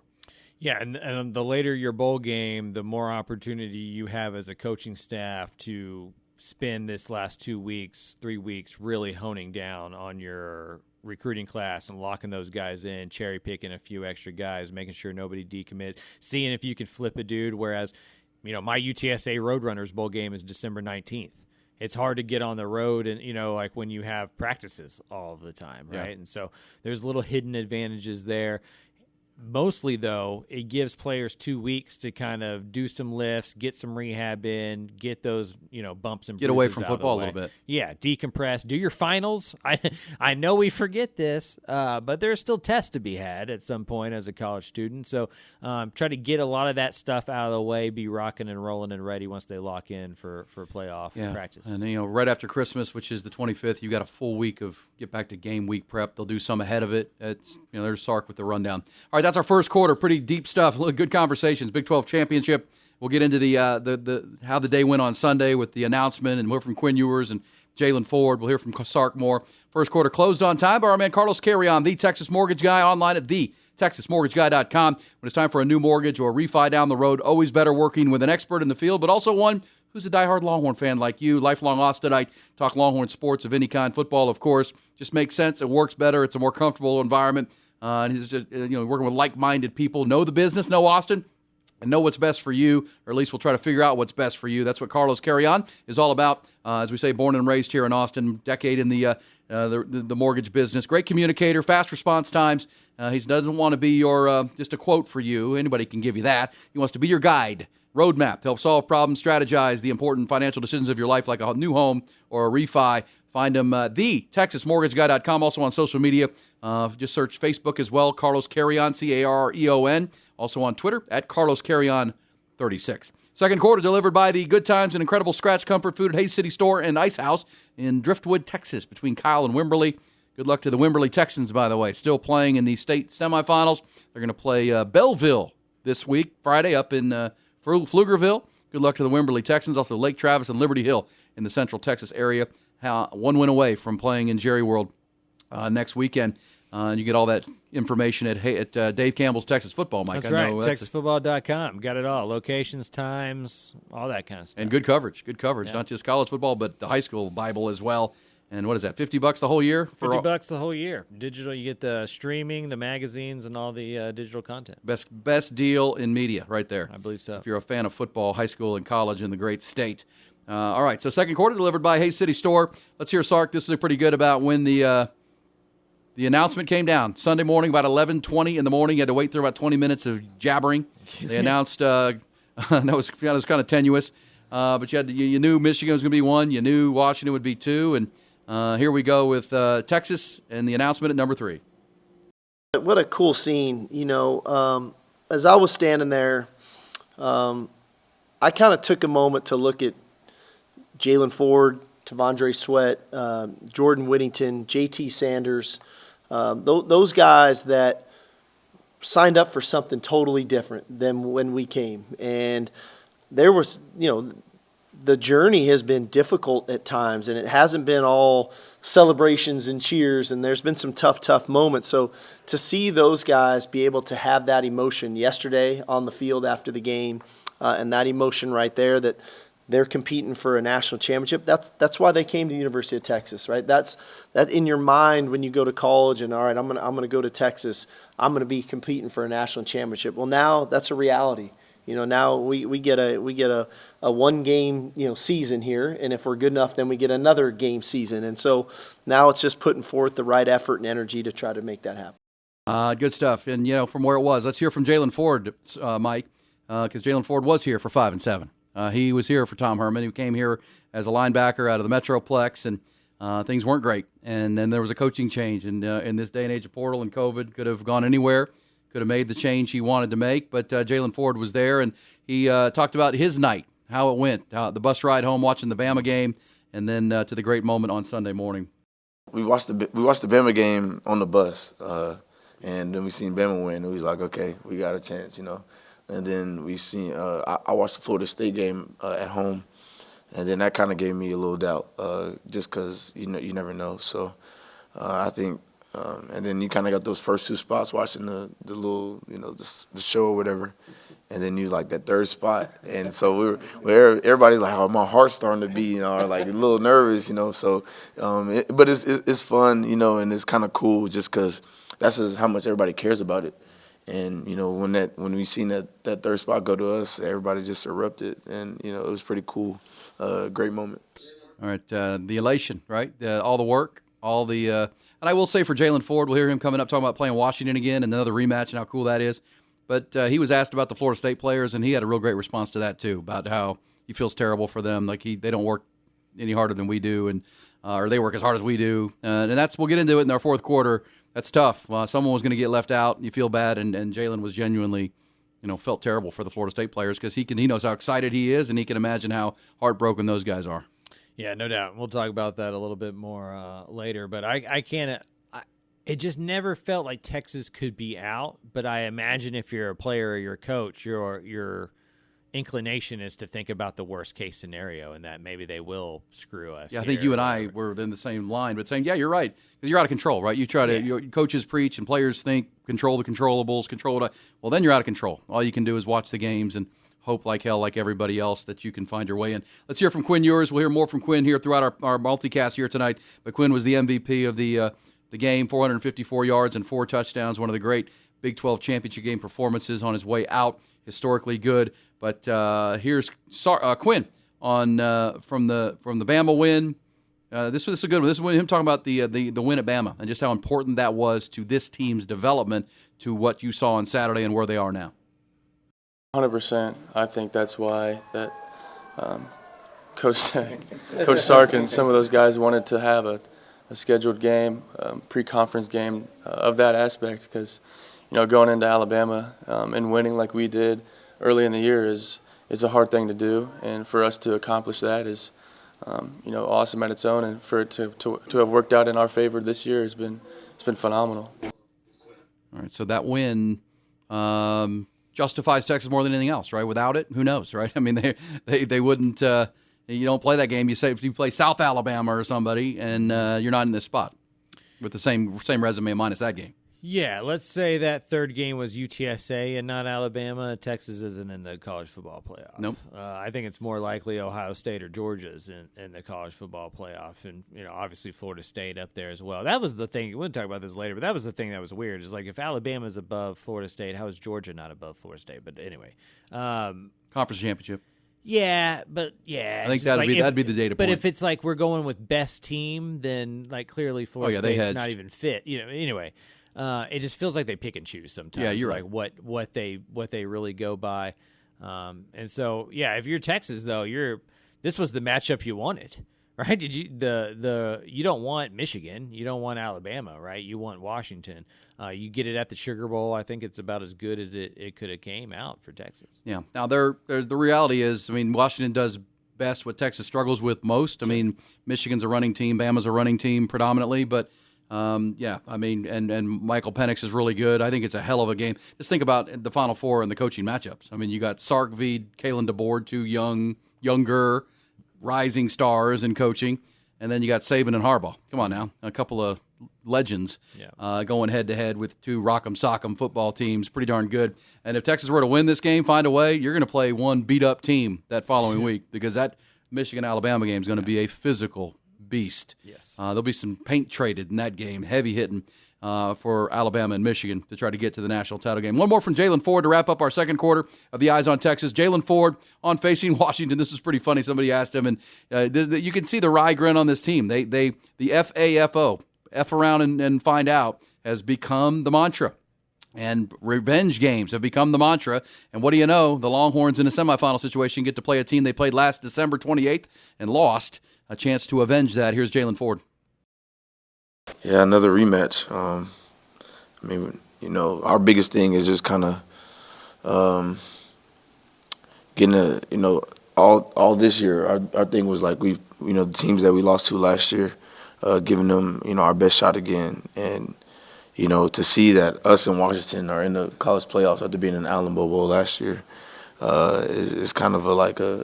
Yeah, and the later your bowl game, the more opportunity you have as a coaching staff to spend this last 2 weeks, 3 weeks really honing down on your recruiting class and locking those guys in, cherry picking a few extra guys, making sure nobody decommits, seeing if you can flip a dude. Whereas, my UTSA Roadrunners bowl game is December 19th. It's hard to get on the road and, like when you have practices all of the time, right? Yeah. And so there's little hidden advantages there. Mostly, though, it gives players 2 weeks to kind of do some lifts, get some rehab in, get those, bumps and bruises get away from out football of the way. A little bit. Yeah, decompress, do your finals. I know we forget this, but there's still tests to be had at some point as a college student. So try to get a lot of that stuff out of the way, be rocking and rolling and ready once they lock in for playoff practice. And, right after Christmas, which is the 25th, you got a full week of get back to game week prep. They'll do some ahead of it. It's there's Sark with the rundown. All right, that's our first quarter. Pretty deep stuff. Good conversations. Big 12 championship We'll get into the how the day went on Sunday with the announcement, and we'll hear from Quinn Ewers and Jalen Ford. We'll hear from Sark more. First quarter closed on time by our man Carlos Carrion, the Texas Mortgage Guy, online at TexasMortgageGuy.com. When it's time for a new mortgage or refi down the road, always better working with an expert in the field, but also one who's a diehard Longhorn fan like you, lifelong Austinite, talk Longhorn sports of any kind, football, of course. Just makes sense. It works better. It's a more comfortable environment. And he's just working with like-minded people, know the business, know Austin, and know what's best for you, or at least we'll try to figure out what's best for you. That's what Carlos Carrion is all about. As we say, born and raised here in Austin, decade in the mortgage business. Great communicator, fast response times. He doesn't want to be your just a quote for you. Anybody can give you that. He wants to be your guide, roadmap to help solve problems, strategize the important financial decisions of your life, like a new home or a refi. Find him TexasMortgageGuy.com. Also on social media. Just search Facebook as well, Carlos Carrion, Carreon. Also on Twitter at Carlos Carrion 36. Second quarter delivered by the Good Times and Incredible Scratch Comfort Food at Hayes City Store and Ice House in Driftwood, Texas, between Kyle and Wimberley. Good luck to the Wimberley Texans, by the way. Still playing in the state semifinals. They're going to play Belleville this week, Friday, up in Pflugerville. Good luck to the Wimberley Texans. Also Lake Travis and Liberty Hill in the Central Texas area. One win away from playing in Jerry World next weekend. And you get all that information at Dave Campbell's Texas Football, Mike. That's right, TexasFootball.com. Got it all. Locations, times, all that kind of stuff. And good coverage. Yeah. Not just college football, but the high school Bible as well. And what is that, $50 the whole year? $50 the whole year. Digital, you get the streaming, the magazines, and all the digital content. Best deal in media right there. I believe so. If you're a fan of football, high school, and college in the great state. All right, so second quarter delivered by Hayes City Store. Let's hear Sark. This is pretty good about when the announcement came down. Sunday morning, about 11:20 in the morning. You had to wait through about 20 minutes of jabbering. They announced that was kind of tenuous. But you knew Michigan was going to be 1. You knew Washington would be 2. And here we go with Texas and the announcement at number 3. What a cool scene. As I was standing there, I kind of took a moment to look at Jalen Ford, Tavondre Sweat, Jordan Whittington, J.T. Sanders, those guys that signed up for something totally different than when we came. And there was, the journey has been difficult at times, and it hasn't been all celebrations and cheers, and there's been some tough moments. So to see those guys be able to have that emotion yesterday on the field after the game, and that emotion right there that they're competing for a national championship. That's why they came to the University of Texas, right? That in your mind when you go to college and all right, I'm gonna go to Texas. I'm gonna be competing for a national championship. Well, now that's a reality. Now we get a one game season here, and if we're good enough, then we get another game season. And so now it's just putting forth the right effort and energy to try to make that happen. Good stuff. And from where it was, let's hear from Jalen Ford, Mike, because Jalen Ford was here for 5 and 7. He was here for Tom Herman. He came here as a linebacker out of the Metroplex, and things weren't great. And then there was a coaching change. And in this day and age of portal and COVID, could have gone anywhere, could have made the change he wanted to make. But Jalen Ford was there, and he talked about his night, how it went, the bus ride home, watching the Bama game, and then to the great moment on Sunday morning. We watched the Bama game on the bus, and then we seen Bama win, and we was like, okay, we got a chance, And then we seen I watched the Florida State game at home, and then that kind of gave me a little doubt, just because you never know. So I think, and then you kind of got those first 2 spots watching the little the show or whatever, and then you like that third spot, and so everybody's like, oh, my heart's starting to beat, or like a little nervous, So, but it's fun, and it's kind of cool just because that's just how much everybody cares about it. And when we seen that third spot go to us, everybody just erupted, and it was pretty cool, great moment. All right, the elation, right? All the work, all the, and I will say for Jalen Ford, we'll hear him coming up talking about playing Washington again and another rematch and how cool that is. But he was asked about the Florida State players, and he had a real great response to that too, about how he feels terrible for them, like they don't work any harder than we do, and or they work as hard as we do, and we'll get into it in our fourth quarter. That's tough. Someone was going to get left out. You feel bad, and Jalen was genuinely, felt terrible for the Florida State players because he knows how excited he is, and he can imagine how heartbroken those guys are. Yeah, no doubt. We'll talk about that a little bit more later. But I can't. It just never felt like Texas could be out. But I imagine if you're a player or you're a coach, you're inclination is to think about the worst case scenario and that maybe they will screw us. Yeah, I think you and I were in the same line, but saying, yeah, you're right, because you're out of control, right? You try to, your coaches preach and players think, control the controllables, well, then you're out of control. All you can do is watch the games and hope like hell, like everybody else, that you can find your way in. Let's hear from Quinn Ewers. We'll hear more from Quinn here throughout our multicast here tonight, but Quinn was the MVP of the game, 454 yards and 4 touchdowns, one of the great Big 12 championship game performances on his way out, historically good. But here's Quinn on from the Bama win. This was a good one. This is him talking about the win at Bama and just how important that was to this team's development, to what you saw on Saturday and where they are now. 100%. I think that's why that Coach Sark and some of those guys wanted to have a scheduled game, pre-conference game of that aspect, because going into Alabama and winning like we did early in the year is a hard thing to do, and for us to accomplish that is awesome at its own, and for it to have worked out in our favor this year it's been phenomenal. All right, so that win justifies Texas more than anything else, right? Without it, who knows, right? I mean, they wouldn't. You don't play that game. You say if you play South Alabama or somebody, and you're not in this spot with the same resume minus that game. Yeah, let's say that third game was UTSA and not Alabama. Texas isn't in the college football playoff. Nope. I think it's more likely Ohio State or Georgia's in the college football playoff, and obviously Florida State up there as well. That was the thing. We'll talk about this later, but that was the thing that was weird. Is like if Alabama's above Florida State, how is Georgia not above Florida State? But anyway, Conference championship. Yeah, but I think that'd be the data point. But if it's like we're going with best team, then like clearly Florida State's not even fit. Anyway. It just feels like they pick and choose sometimes. Yeah, you're like right. What they really go by, and so if you're Texas though, this was the matchup you wanted, right? Did you you don't want Michigan, you don't want Alabama, right? You want Washington. You get it at the Sugar Bowl. I think it's about as good as it could have came out for Texas. Yeah. Now the reality is, I mean, Washington does best what Texas struggles with most. I mean, Michigan's a running team, Bama's a running team predominantly, but. I mean, and Michael Penix is really good. I think it's a hell of a game. Just think about the Final Four and the coaching matchups. I mean, you got Sark v. Kalen DeBoer, two younger, rising stars in coaching, and then you got Saban and Harbaugh. Come on now, a couple of legends going head-to-head with two rock'em sock'em football teams. Pretty darn good. And if Texas were to win this game, find a way, you're going to play one beat-up team that following week, because that Michigan-Alabama game is going to be a physical beast. Yes. There'll be some paint traded in that game, heavy hitting for Alabama and Michigan to try to get to the national title game. One more from Jalen Ford to wrap up our second quarter of the Eyes on Texas. Jalen Ford on Facing Washington. This is pretty funny. Somebody asked him, and you can see the wry grin on this team. The FAFO, F around and find out, has become the mantra. And revenge games have become the mantra. And what do you know? The Longhorns in a semifinal situation get to play a team they played last December 28th and lost. A chance to avenge that. Here's Jalen Ford. Yeah, another rematch. I mean, our biggest thing is just kind of getting all this year. Our thing was like the teams that we lost to last year, giving them our best shot again, and to see that us and Washington are in the college playoffs after being in the Allen Bowl last year is kind of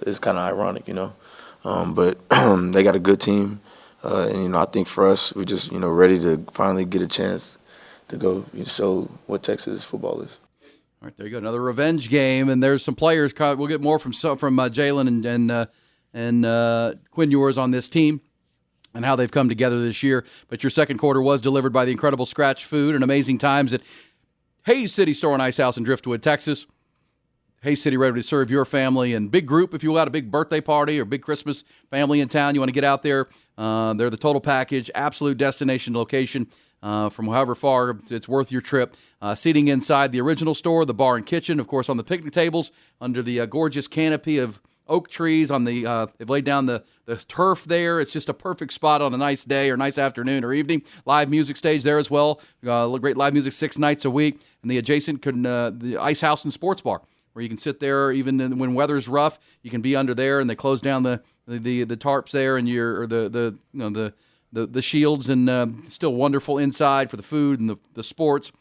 it's kind of ironic, but they got a good team, and I think for us, we're just ready to finally get a chance to go show what Texas football is. All right, there you go, another revenge game, and there's some players. We'll get more from Jalen and Quinn Ewers on this team and how they've come together this year. But your second quarter was delivered by the incredible Scratch Food and Amazing Times at Hayes City Store and Ice House in Driftwood, Texas. Hayes City ready to serve your family and big group. If you got a big birthday party or big Christmas family in town, you want to get out there. They're the total package, absolute destination location. From however far, it's worth your trip. Seating inside the original store, the bar and kitchen, of course, on the picnic tables, under the gorgeous canopy of oak trees. They've laid down the turf there. It's just a perfect spot on a nice day or nice afternoon or evening. Live music stage there as well. Great live music 6 nights a week. And the adjacent the Ice House and Sports Bar, where you can sit there even when weather's rough. You can be under there, and they close down the tarps there and the shields, and still wonderful inside for the food and the sports.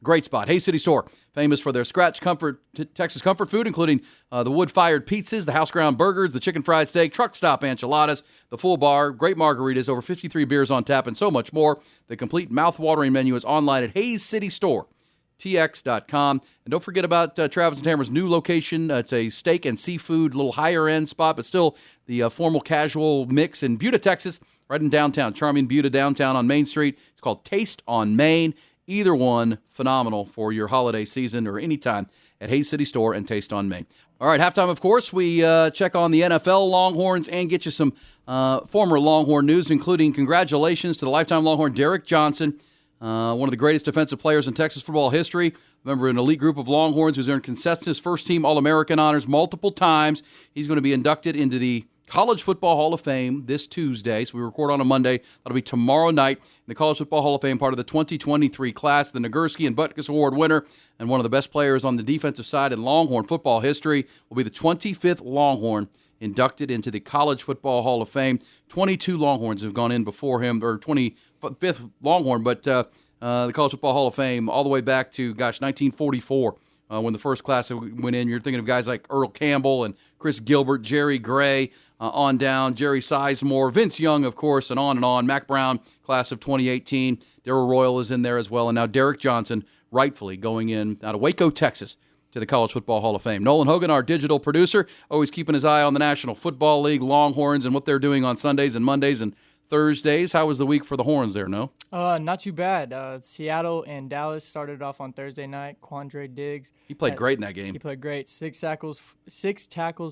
Great spot. Hayes City Store, famous for their scratch comfort Texas comfort food, including the wood-fired pizzas, the house-ground burgers, the chicken fried steak, truck stop enchiladas, the full bar, great margaritas, over 53 beers on tap, and so much more. The complete mouth-watering menu is online at HayesCityStore.tx.com. And don't forget about Travis and Tamara's new location. It's a steak and seafood, little higher-end spot, but still the formal casual mix in Buda, Texas, right in downtown. Charming Buda downtown on Main Street. It's called Taste on Main. Either one, phenomenal for your holiday season or anytime at Hayes City Store and Taste on Main. All right, halftime, of course, we check on the NFL Longhorns and get you some former Longhorn news, including congratulations to the lifetime Longhorn Derek Johnson, one of the greatest defensive players in Texas football history. Remember, an elite group of Longhorns who's earned consensus first-team All-American honors multiple times. He's going to be inducted into the College Football Hall of Fame this Tuesday. So we record on a Monday. That'll be tomorrow night. The College Football Hall of Fame, part of the 2023 class, the Nagurski and Butkus Award winner, and one of the best players on the defensive side in Longhorn football history, will be the 25th Longhorn inducted into the College Football Hall of Fame. 22 Longhorns have gone in before him, or 25th Longhorn, but the College Football Hall of Fame all the way back to, 1944. When the first class went in. You're thinking of guys like Earl Campbell and Chris Gilbert, Jerry Gray, on down, Jerry Sizemore, Vince Young, of course, and on. Mac Brown, class of 2018. Darrell Royal is in there as well. And now Derek Johnson, rightfully going in out of Waco, Texas, to the College Football Hall of Fame. Nolan Hogan, our digital producer, always keeping his eye on the National Football League, Longhorns, and what they're doing on Sundays and Mondays and Thursdays. How was the week for the Horns there, No? Not too bad. Seattle and Dallas started off on Thursday night. Quandre Diggs. He played great in that game. He played great. Six tackles,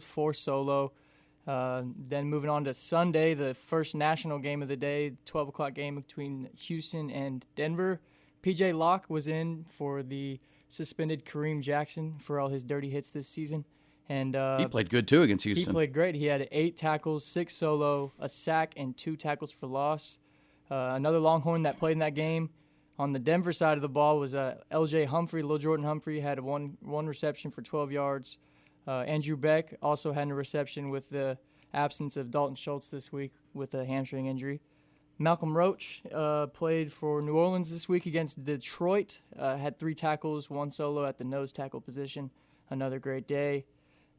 4 solo. Then moving on to Sunday, the first national game of the day, 12 o'clock game between Houston and Denver. P.J. Locke was in for the suspended Kareem Jackson for all his dirty hits this season. And he played good, too, against Houston. He played great. He had 8 tackles, 6 solo, a sack, and 2 tackles for loss. Another Longhorn that played in that game on the Denver side of the ball was L.J. Humphrey. Lil Jordan Humphrey had one reception for 12 yards. Andrew Beck also had a reception with the absence of Dalton Schultz this week with a hamstring injury. Malcolm Roach played for New Orleans this week against Detroit. Had 3 tackles, 1 solo at the nose tackle position. Another great day.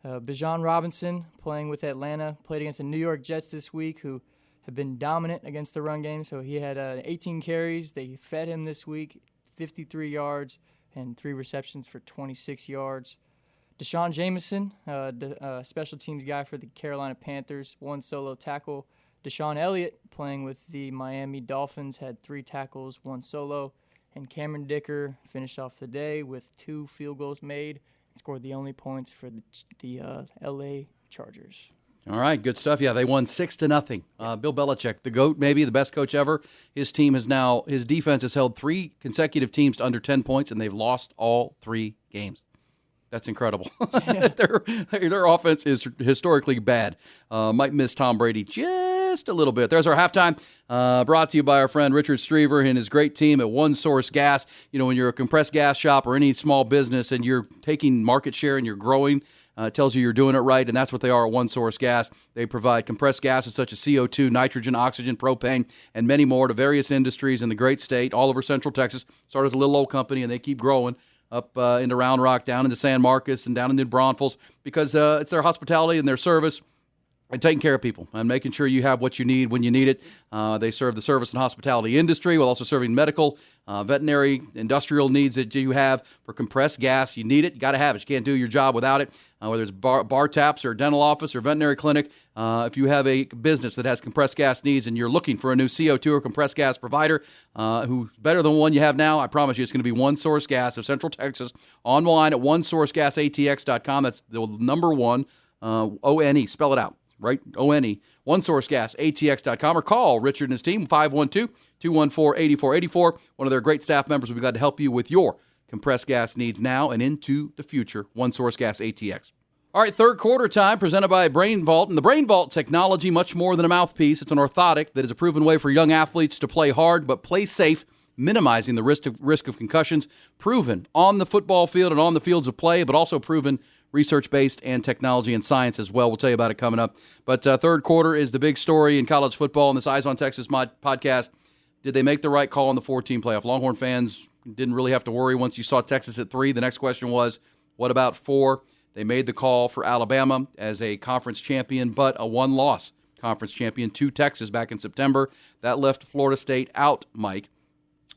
Bijan Robinson, playing with Atlanta, played against the New York Jets this week, who have been dominant against the run game. So he had 18 carries. They fed him this week, 53 yards, and 3 receptions for 26 yards. Deshaun Jameson, special teams guy for the Carolina Panthers, 1 solo tackle. Deshaun Elliott, playing with the Miami Dolphins, had 3 tackles, 1 solo. And Cameron Dicker finished off the day with 2 field goals made. Scored the only points for the L.A. Chargers. All right, good stuff. Yeah, they won 6-0. Bill Belichick, the GOAT, maybe the best coach ever. His defense has held 3 consecutive teams to under 10 points, and they've lost all 3 games. That's incredible. Their offense is historically bad. Might miss Tom Brady just a little bit. There's our halftime, brought to you by our friend Richard Striever and his great team at One Source Gas. You know, when you're a compressed gas shop or any small business and you're taking market share and you're growing, it tells you you're doing it right, and that's what they are at One Source Gas. They provide compressed gases such as CO2, nitrogen, oxygen, propane, and many more to various industries in the great state, all over Central Texas. Started as a little old company, and they keep growing up into Round Rock, down into San Marcos, and down into Braunfels, because it's their hospitality and their service and taking care of people and making sure you have what you need when you need it. They serve the service and hospitality industry while also serving medical, veterinary, industrial needs that you have for compressed gas. You need it. You got to have it. You can't do your job without it, whether it's bar taps or dental office or veterinary clinic. If you have a business that has compressed gas needs and you're looking for a new CO2 or compressed gas provider who's better than one you have now, I promise you it's going to be One Source Gas of Central Texas. Online at onesourcegasatx.com. That's the number 1, O-N-E. Spell it out. Right? O-N-E, OneSourceGasATX.com, or call Richard and his team, 512-214-8484. One of their great staff members will be glad to help you with your compressed gas needs now and into the future. One Source Gas ATX. All right, third quarter time, presented by Brain Vault. And the Brain Vault technology, much more than a mouthpiece. It's an orthotic that is a proven way for young athletes to play hard but play safe, minimizing the risk of concussions. Proven on the football field and on the fields of play, but also proven research-based and technology and science as well. We'll tell you about it coming up. But third quarter is the big story in college football, and this Eyes on Texas podcast. Did they make the right call on the 4-team playoff? Longhorn fans Didn't really have to worry once you saw Texas at 3. The next question was, what about 4? They made the call for Alabama as a conference champion, but a one-loss conference champion to Texas back in September. That left Florida State out, Mike.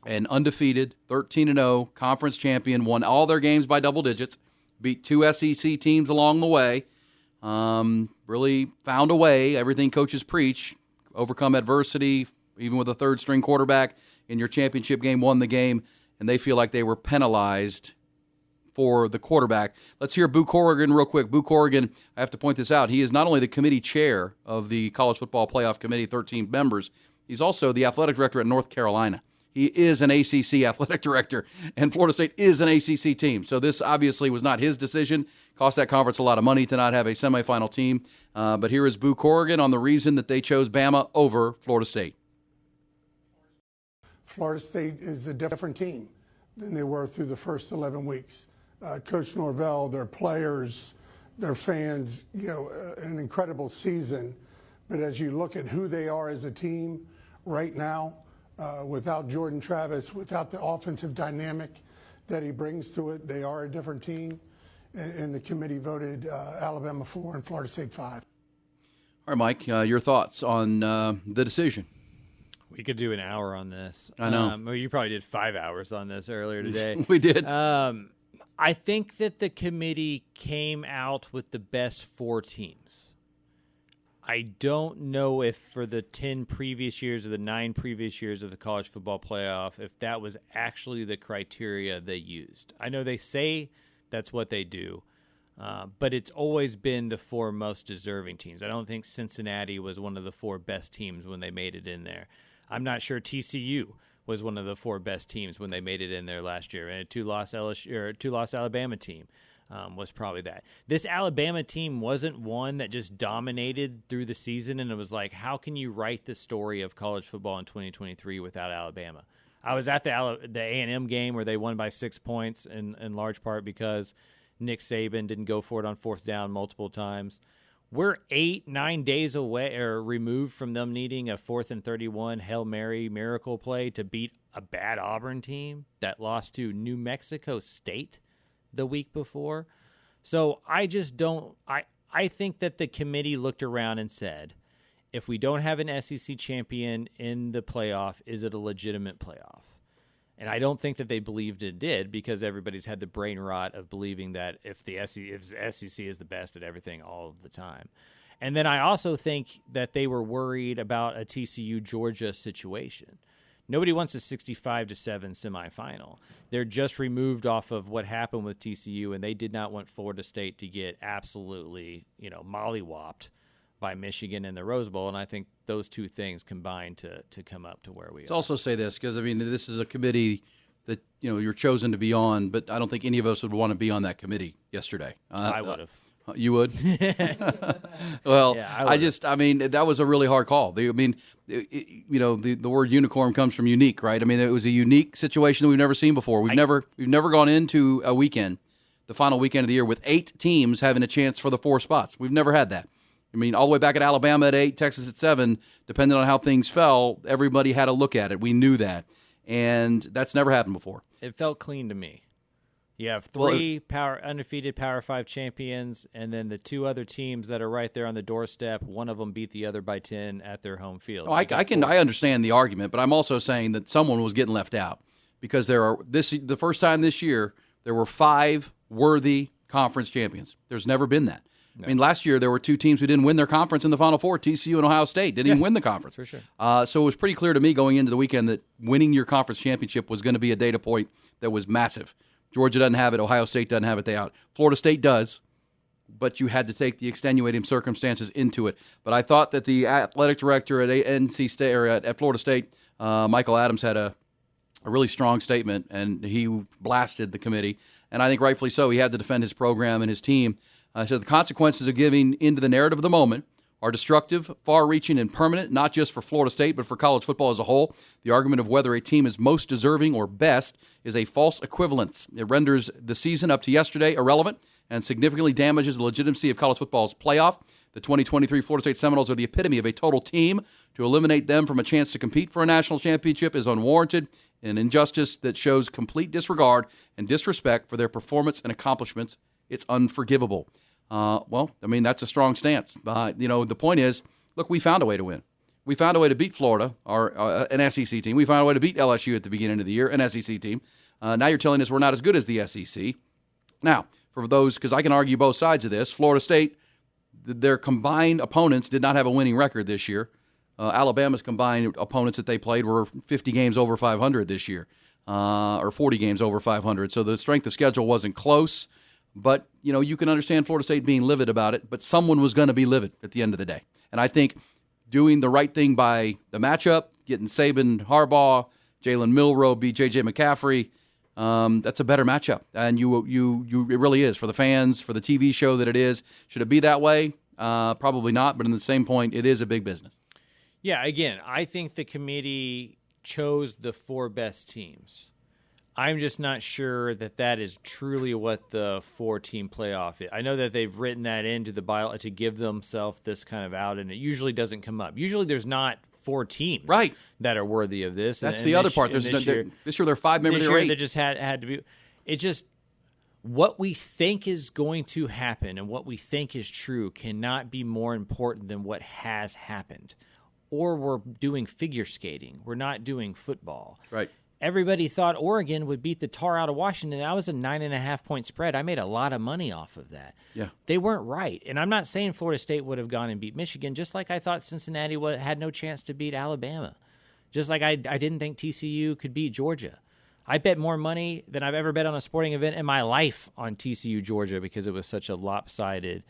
An undefeated 13-0 conference champion, won all their games by double digits, beat 2 SEC teams along the way, really found a way, everything coaches preach, overcome adversity, even with a third-string quarterback in your championship game, won the game, and they feel like they were penalized for the quarterback. Let's hear Boo Corrigan real quick. Boo Corrigan, I have to point this out, he is not only the committee chair of the College Football Playoff Committee, 13 members, he's also the athletic director at North Carolina. He is an ACC athletic director, and Florida State is an ACC team. So this obviously was not his decision. Cost that conference a lot of money to not have a semifinal team. But here is Boo Corrigan on the reason that they chose Bama over Florida State. Florida State is a different team than they were through the first 11 weeks. Coach Norvell, their players, their fans, an incredible season. But as you look at who they are as a team right now, without Jordan Travis, without the offensive dynamic that he brings to it, they are a different team. And the committee voted Alabama 4 and Florida State 5. All right, Mike, your thoughts on the decision? We could do an hour on this. I know. Well, you probably did 5 hours on this earlier today. We did. I think that the committee came out with the best 4 teams. I don't know if for the 10 previous years or the 9 previous years of the college football playoff, if that was actually the criteria they used. I know they say that's what they do, but it's always been the 4 most deserving teams. I don't think Cincinnati was one of the 4 best teams when they made it in there. I'm not sure TCU was one of the 4 best teams when they made it in there last year, and a 2-loss Alabama team. Was probably that. This Alabama team wasn't one that just dominated through the season, and it was like, how can you write the story of college football in 2023 without Alabama? I was at the A&M game where they won by 6 points in large part because Nick Saban didn't go for it on 4th down multiple times. We're 8-9 days away or removed from them needing a 4th and 31 Hail Mary miracle play to beat a bad Auburn team that lost to New Mexico State the week before. So I just don't I think that the committee looked around and said, if we don't have an SEC champion in the playoff, is it a legitimate playoff? And I don't think that they believed it did, because everybody's had the brain rot of believing that if the SEC is the best at everything all of the time. And then I also think that they were worried about a TCU-Georgia situation. Nobody wants a 65-7 semifinal. They're just removed off of what happened with TCU, and they did not want Florida State to get absolutely, mollywopped by Michigan in the Rose Bowl. And I think those two things combined to come up to where we are. Let's also say this, because, this is a committee that, you're chosen to be on, but I don't think any of us would want to be on that committee yesterday. I would have. You would? Well, yeah, that was a really hard call. The word unicorn comes from unique, right? It was a unique situation that we've never seen before. We've never gone into a weekend, the final weekend of the year, with 8 teams having a chance for the 4 spots. We've never had that. All the way back at Alabama at 8, Texas at 7, depending on how things fell, everybody had a look at it. We knew that, and that's never happened before. It felt clean to me. You have 3 undefeated Power 5 champions, and then the 2 other teams that are right there on the doorstep. One of them beat the other by 10 at their home field. I understand the argument, but I'm also saying that someone was getting left out, because the first time this year there were 5 worthy conference champions. There's never been that. No. Last year there were 2 teams who didn't win their conference in the Final Four. TCU and Ohio State didn't even win the conference. For sure. So it was pretty clear to me going into the weekend that winning your conference championship was going to be a data point that was massive. Georgia doesn't have it. Ohio State doesn't have it. They out. Florida State does, but you had to take the extenuating circumstances into it. But I thought that the athletic director at NC State or at Florida State, Michael Adams, had a really strong statement, and he blasted the committee. And I think rightfully so. He had to defend his program and his team. So the consequences of giving into the narrative of the moment are destructive, far-reaching, and permanent, not just for Florida State, but for college football as a whole. The argument of whether a team is most deserving or best is a false equivalence. It renders the season up to yesterday irrelevant and significantly damages the legitimacy of college football's playoff. The 2023 Florida State Seminoles are the epitome of a total team. To eliminate them from a chance to compete for a national championship is unwarranted an injustice that shows complete disregard and disrespect for their performance and accomplishments. It's unforgivable. Well, I mean, that's a strong stance. The point is, look, we found a way to win. We found a way to beat Florida, an SEC team. We found a way to beat LSU at the beginning of the year, an SEC team. Now you're telling us we're not as good as the SEC. Now, for those, because I can argue both sides of this, Florida State, their combined opponents did not have a winning record this year. Alabama's combined opponents that they played were 50 games over 500 this year, or 40 games over 500. So the strength of schedule wasn't close. But, you can understand Florida State being livid about it, but someone was going to be livid at the end of the day. And I think doing the right thing by the matchup, getting Saban, Harbaugh, Jalen Milroe beat J.J. McCaffrey, that's a better matchup. And it really is for the fans, for the TV show that it is. Should it be that way? Probably not, but in the same point, it is a big business. Yeah, again, I think the committee chose the 4 best teams. I'm just not sure that is truly what the 4-team playoff is. I know that they've written that into the bylaw to give themselves this kind of out, and it usually doesn't come up. Usually there's not 4 teams that are worthy of this. That's the other part. This year there are 5 members. This year there just had to be. It's just what we think is going to happen and what we think is true cannot be more important than what has happened. Or we're doing figure skating. We're not doing football. Right. Everybody thought Oregon would beat the tar out of Washington. That was a 9.5-point spread. I made a lot of money off of that. Yeah. They weren't right. And I'm not saying Florida State would have gone and beat Michigan, just like I thought Cincinnati had no chance to beat Alabama. Just like I didn't think TCU could beat Georgia. I bet more money than I've ever bet on a sporting event in my life on TCU Georgia because it was such a lopsided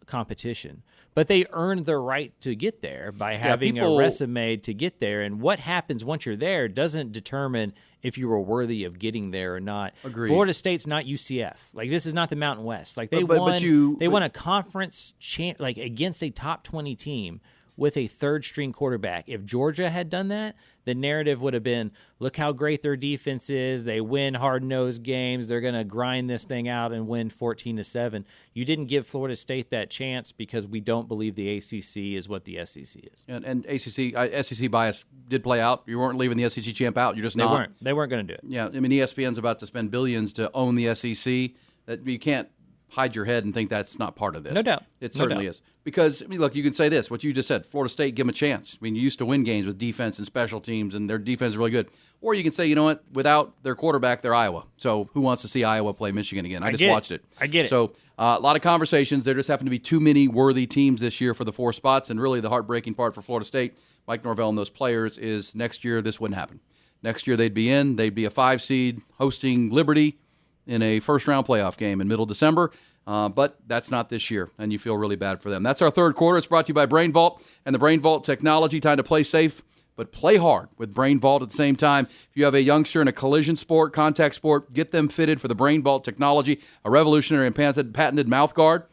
competition. But they earned the right to get there by having a resume to get there. And what happens once you're there doesn't determine if you were worthy of getting there or not. Agreed. Florida State's not UCF. Like, this is not the Mountain West. Like, they won a conference against a top 20 team with a third-string quarterback. If Georgia had done that, the narrative would have been, look how great their defense is. They win hard-nosed games. They're going to grind this thing out and win 14-7. You didn't give Florida State that chance because we don't believe the ACC is what the SEC is. And SEC bias did play out. You weren't leaving the SEC champ out. You're just not. They weren't going to do it. Yeah, I mean, ESPN's about to spend billions to own the SEC. That you can't hide your head and think that's not part of this. No doubt. It certainly is. Because, I mean, look, you can say this, what you just said, Florida State, give them a chance. I mean, you used to win games with defense and special teams, and their defense is really good. Or you can say, you know what, without their quarterback, they're Iowa. So who wants to see Iowa play Michigan again? I just watched it. I get it. So a lot of conversations. There just happen to be too many worthy teams this year for the 4 spots, and really the heartbreaking part for Florida State, Mike Norvell and those players, is next year this wouldn't happen. Next year they'd be in. They'd be a 5 seed hosting Liberty in a first-round playoff game in middle December. But that's not this year, and you feel really bad for them. That's our third quarter. It's brought to you by Brain Vault and the Brain Vault technology. Time to play safe, but play hard with Brain Vault at the same time. If you have a youngster in a collision sport, contact sport, get them fitted for the Brain Vault technology, a revolutionary and patented mouth guard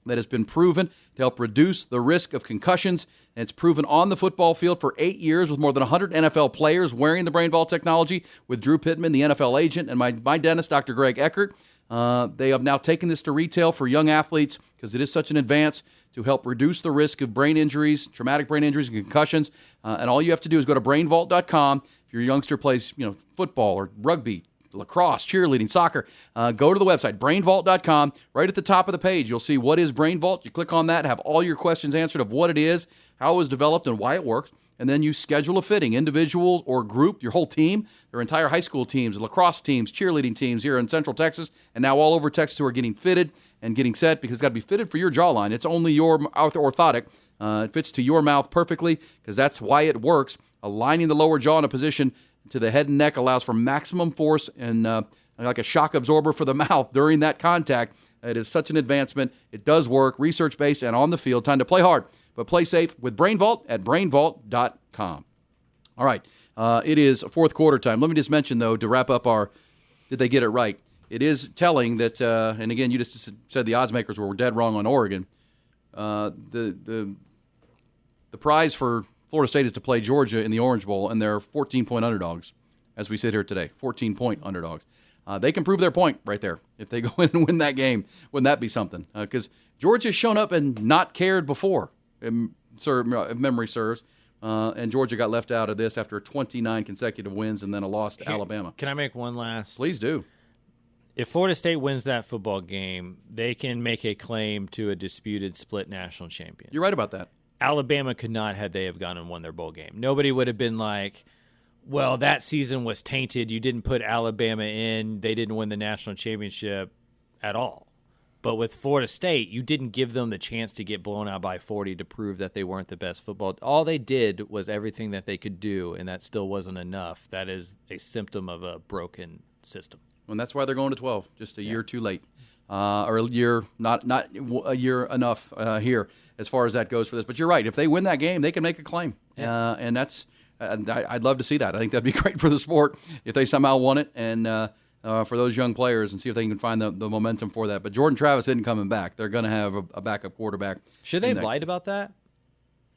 that has been proven to help reduce the risk of concussions. And it's proven on the football field for 8 years with more than 100 NFL players wearing the Brain Vault technology with Drew Pittman, the NFL agent, and my dentist, Dr. Greg Eckert. They have now taken this to retail for young athletes because it is such an advance to help reduce the risk of brain injuries, traumatic brain injuries, and concussions. And all you have to do is go to brainvault.com. If your youngster plays, football or rugby, lacrosse, cheerleading, soccer, go to the website, brainvault.com. Right at the top of the page, you'll see what is Brain Vault. You click on that and have all your questions answered of what it is, how it was developed, and why it works. And then you schedule a fitting, individual or group, your whole team, their entire high school teams, lacrosse teams, cheerleading teams here in Central Texas, and now all over Texas who are getting fitted and getting set because it's got to be fitted for your jawline. It's only your orthotic. It fits to your mouth perfectly because that's why it works. Aligning the lower jaw in a position to the head and neck allows for maximum force and like a shock absorber for the mouth during that contact. It is such an advancement. It does work, research-based and on the field. Time to play hard, but play safe with Brain Vault at brainvault.com. All right, it is fourth quarter time. Let me just mention, though, to wrap up our did they get it right, it is telling that, and again, you just said the odds makers were dead wrong on Oregon. The prize for Florida State is to play Georgia in the Orange Bowl, and they're 14-point underdogs as we sit here today, 14-point underdogs. They can prove their point right there. If they go in and win that game, wouldn't that be something? Because Georgia's shown up and not cared before, if memory serves. and Georgia got left out of this after 29 consecutive wins and then a loss to Alabama. Can I make one last? Please do. If Florida State wins that football game, they can make a claim to a disputed split national champion. You're right about that. Alabama could not had they have gone and won their bowl game. Nobody would have been like, well, that season was tainted. You didn't put Alabama in. They didn't win the national championship at all. But with Florida State, you didn't give them the chance to get blown out by 40 to prove that they weren't the best football. All they did was everything that they could do, and that still wasn't enough. That is a symptom of a broken system. And that's why they're going to 12, just a year too late, or a year not a year enough here as far as that goes for this. But you're right. If they win that game, they can make a claim, and that's I'd love to see that. I think that'd be great for the sport if they somehow won it, and for those young players, and see if they can find the momentum for that. But Jordan Travis isn't coming back. They're going to have a backup quarterback. Should they have lied about that?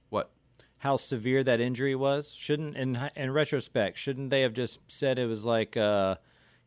What? How severe that injury was? Shouldn't, in retrospect, shouldn't they have just said it was like,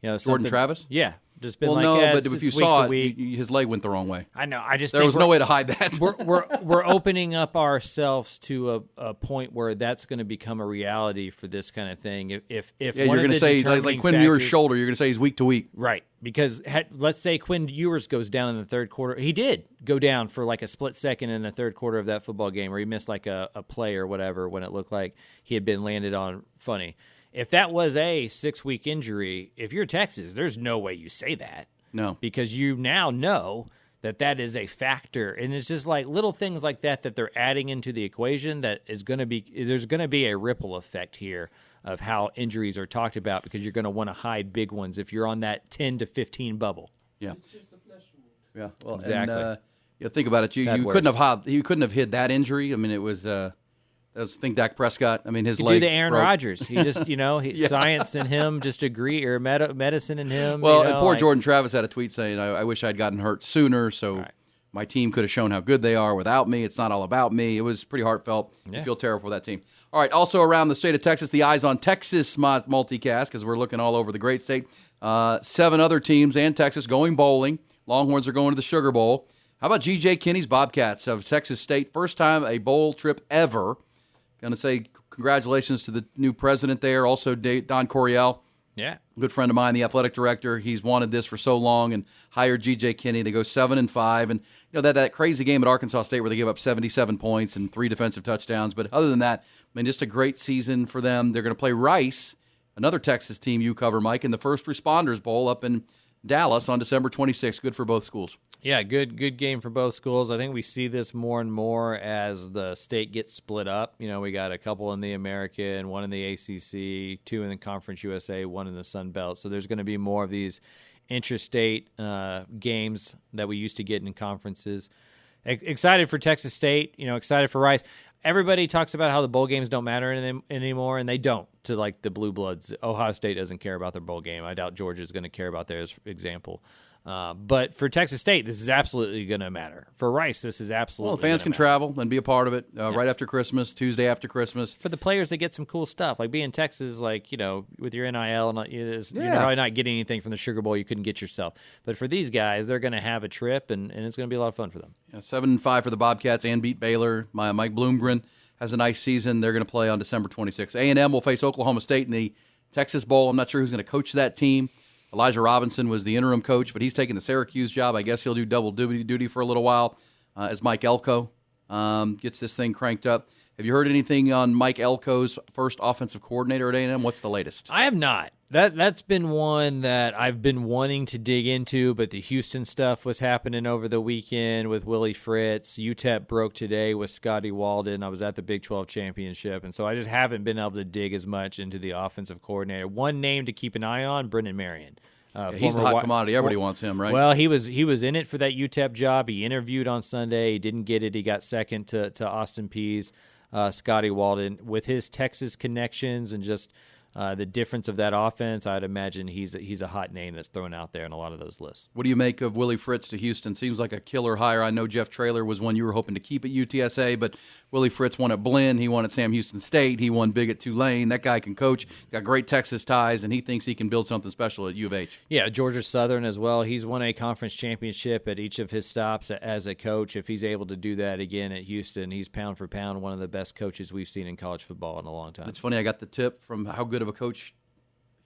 Jordan Travis? Yeah, just been well, like, but if you saw it, his leg went the wrong way. I know. I just there was no way to hide that. we're opening up ourselves to a point where that's going to become a reality for this kind of thing. If you're going to say like Quinn Ewers' shoulder, you're going to say he's week to week, right? Because let's say Quinn Ewers goes down in the third quarter. He did go down for like a split second in the third quarter of that football game, where he missed like a play or whatever when it looked like he had been landed on funny. If that was a 6-week injury, if you're Texas, there's no way you say that. No. Because you now know that is a factor. And it's just like little things like that they're adding into the equation that is going to be – there's going to be a ripple effect here of how injuries are talked about, because you're going to want to hide big ones if you're on that 10 to 15 bubble. Yeah. Yeah. Well, exactly. And, think about it. You couldn't have hid that injury. I mean, it was think Dak Prescott. I mean, his leg. Do the Aaron broke. Rodgers. He just, science and him just agree, or medicine and him. Well, and poor Jordan Travis had a tweet saying, "I wish I'd gotten hurt sooner, so my team could have shown how good they are without me. It's not all about me." It was pretty heartfelt. Yeah. I feel terrible for that team. All right. Also around the state of Texas, the Eyes on Texas multicast, because we're looking all over the great state. 7 other teams and Texas going bowling. Longhorns are going to the Sugar Bowl. How about G.J. Kinney's Bobcats of Texas State? First time a bowl trip ever. Going to say congratulations to the new president there. Also, Don Coryell. Yeah. Good friend of mine, the athletic director. He's wanted this for so long and hired G.J. Kinney. They go 7-5. And, that crazy game at Arkansas State where they give up 77 points and 3 defensive touchdowns. But other than that, just a great season for them. They're going to play Rice, another Texas team you cover, Mike, in the First Responders Bowl up in Dallas on December 26th. Good for both schools. Yeah, good game for both schools. I think we see this more and more as the state gets split up. We got a couple in the American, one in the ACC, 2 in the Conference USA, 1 in the Sun Belt. So there's going to be more of these interstate games that we used to get in conferences. Excited for Texas State, excited for Rice. Everybody talks about how the bowl games don't matter anymore, and they don't to like the Blue Bloods. Ohio State doesn't care about their bowl game. I doubt Georgia's going to care about theirs, for example. But for Texas State, this is absolutely going to matter. For Rice, this is absolutely Well, fans can travel and be a part of it right after Christmas, Tuesday after Christmas. For the players, they get some cool stuff. Like being Texas, with your NIL, you're probably not getting anything from the Sugar Bowl you couldn't get yourself. But for these guys, they're going to have a trip, and it's going to be a lot of fun for them. Yeah, 7-5 for the Bobcats and beat Baylor. Mike Bloomgren has a nice season. They're going to play on December 26th. A&M will face Oklahoma State in the Texas Bowl. I'm not sure who's going to coach that team. Elijah Robinson was the interim coach, but he's taking the Syracuse job. I guess he'll do double duty for a little while as Mike Elko gets this thing cranked up. Have you heard anything on Mike Elko's first offensive coordinator at A&M? What's the latest? I have not. That's been one that I've been wanting to dig into, but the Houston stuff was happening over the weekend with Willie Fritz. UTEP broke today with Scotty Walden. I was at the Big 12 Championship, and so I just haven't been able to dig as much into the offensive coordinator. One name to keep an eye on, Brendan Marion. He's the hot commodity. Everybody wants him, right? Well, he was in it for that UTEP job. He interviewed on Sunday. He didn't get it. He got second to Austin Peay's Scotty Walden. With his Texas connections and just the difference of that offense, I'd imagine he's a hot name that's thrown out there in a lot of those lists. What do you make of Willie Fritz to Houston? Seems like a killer hire. I know Jeff Traylor was one you were hoping to keep at UTSA, but Willie Fritz won at Blinn. He won at Sam Houston State. He won big at Tulane. That guy can coach. Got great Texas ties, and he thinks he can build something special at U of H. Yeah, Georgia Southern as well. He's won a conference championship at each of his stops as a coach. If he's able to do that again at Houston, he's pound for pound one of the best coaches we've seen in college football in a long time. It's funny, I got the tip from how good of a coach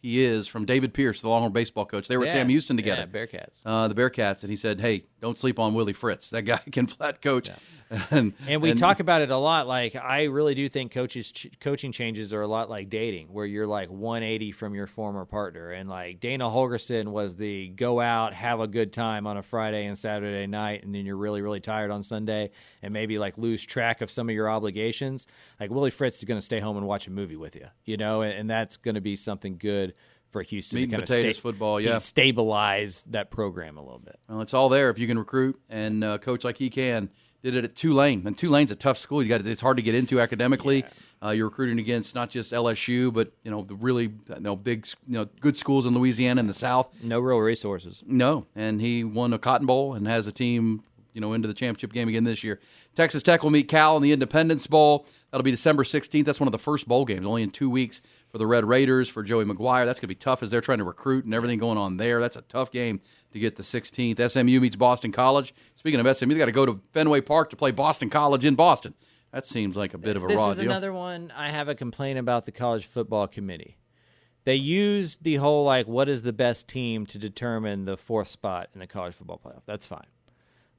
he is from David Pierce, the Longhorn baseball coach. They were at Sam Houston together. Yeah, Bearcats. The Bearcats, and he said, hey, don't sleep on Willie Fritz. That guy can flat coach. Yeah. And we talk about it a lot. Like, I really do think coaching changes are a lot like dating, where you're like 180 from your former partner. And like Dana Holgerson was the go out, have a good time on a Friday and Saturday night, and then you're really, really tired on Sunday and maybe like lose track of some of your obligations. Like Willie Fritz is going to stay home and watch a movie with you, and that's going to be something good for Houston meat to and kind potatoes football, yeah. Stabilize that program a little bit. Well, it's all there if you can recruit and coach like he can. Did it at Tulane, and Tulane's a tough school. It's hard to get into academically. Yeah. You're recruiting against not just LSU, but the really big good schools in Louisiana and the South. No real resources. No, and he won a Cotton Bowl and has a team into the championship game again this year. Texas Tech will meet Cal in the Independence Bowl. That'll be December 16th. That's one of the first bowl games, only in 2 weeks for the Red Raiders, for Joey McGuire. That's going to be tough as they're trying to recruit and everything going on there. That's a tough game to get the 16th. SMU meets Boston College. Speaking of SMU, they got to go to Fenway Park to play Boston College in Boston. That seems like a bit of a raw deal. This is another one I have a complaint about the College Football Committee. They used the whole, what is the best team to determine the fourth spot in the college football playoff. That's fine.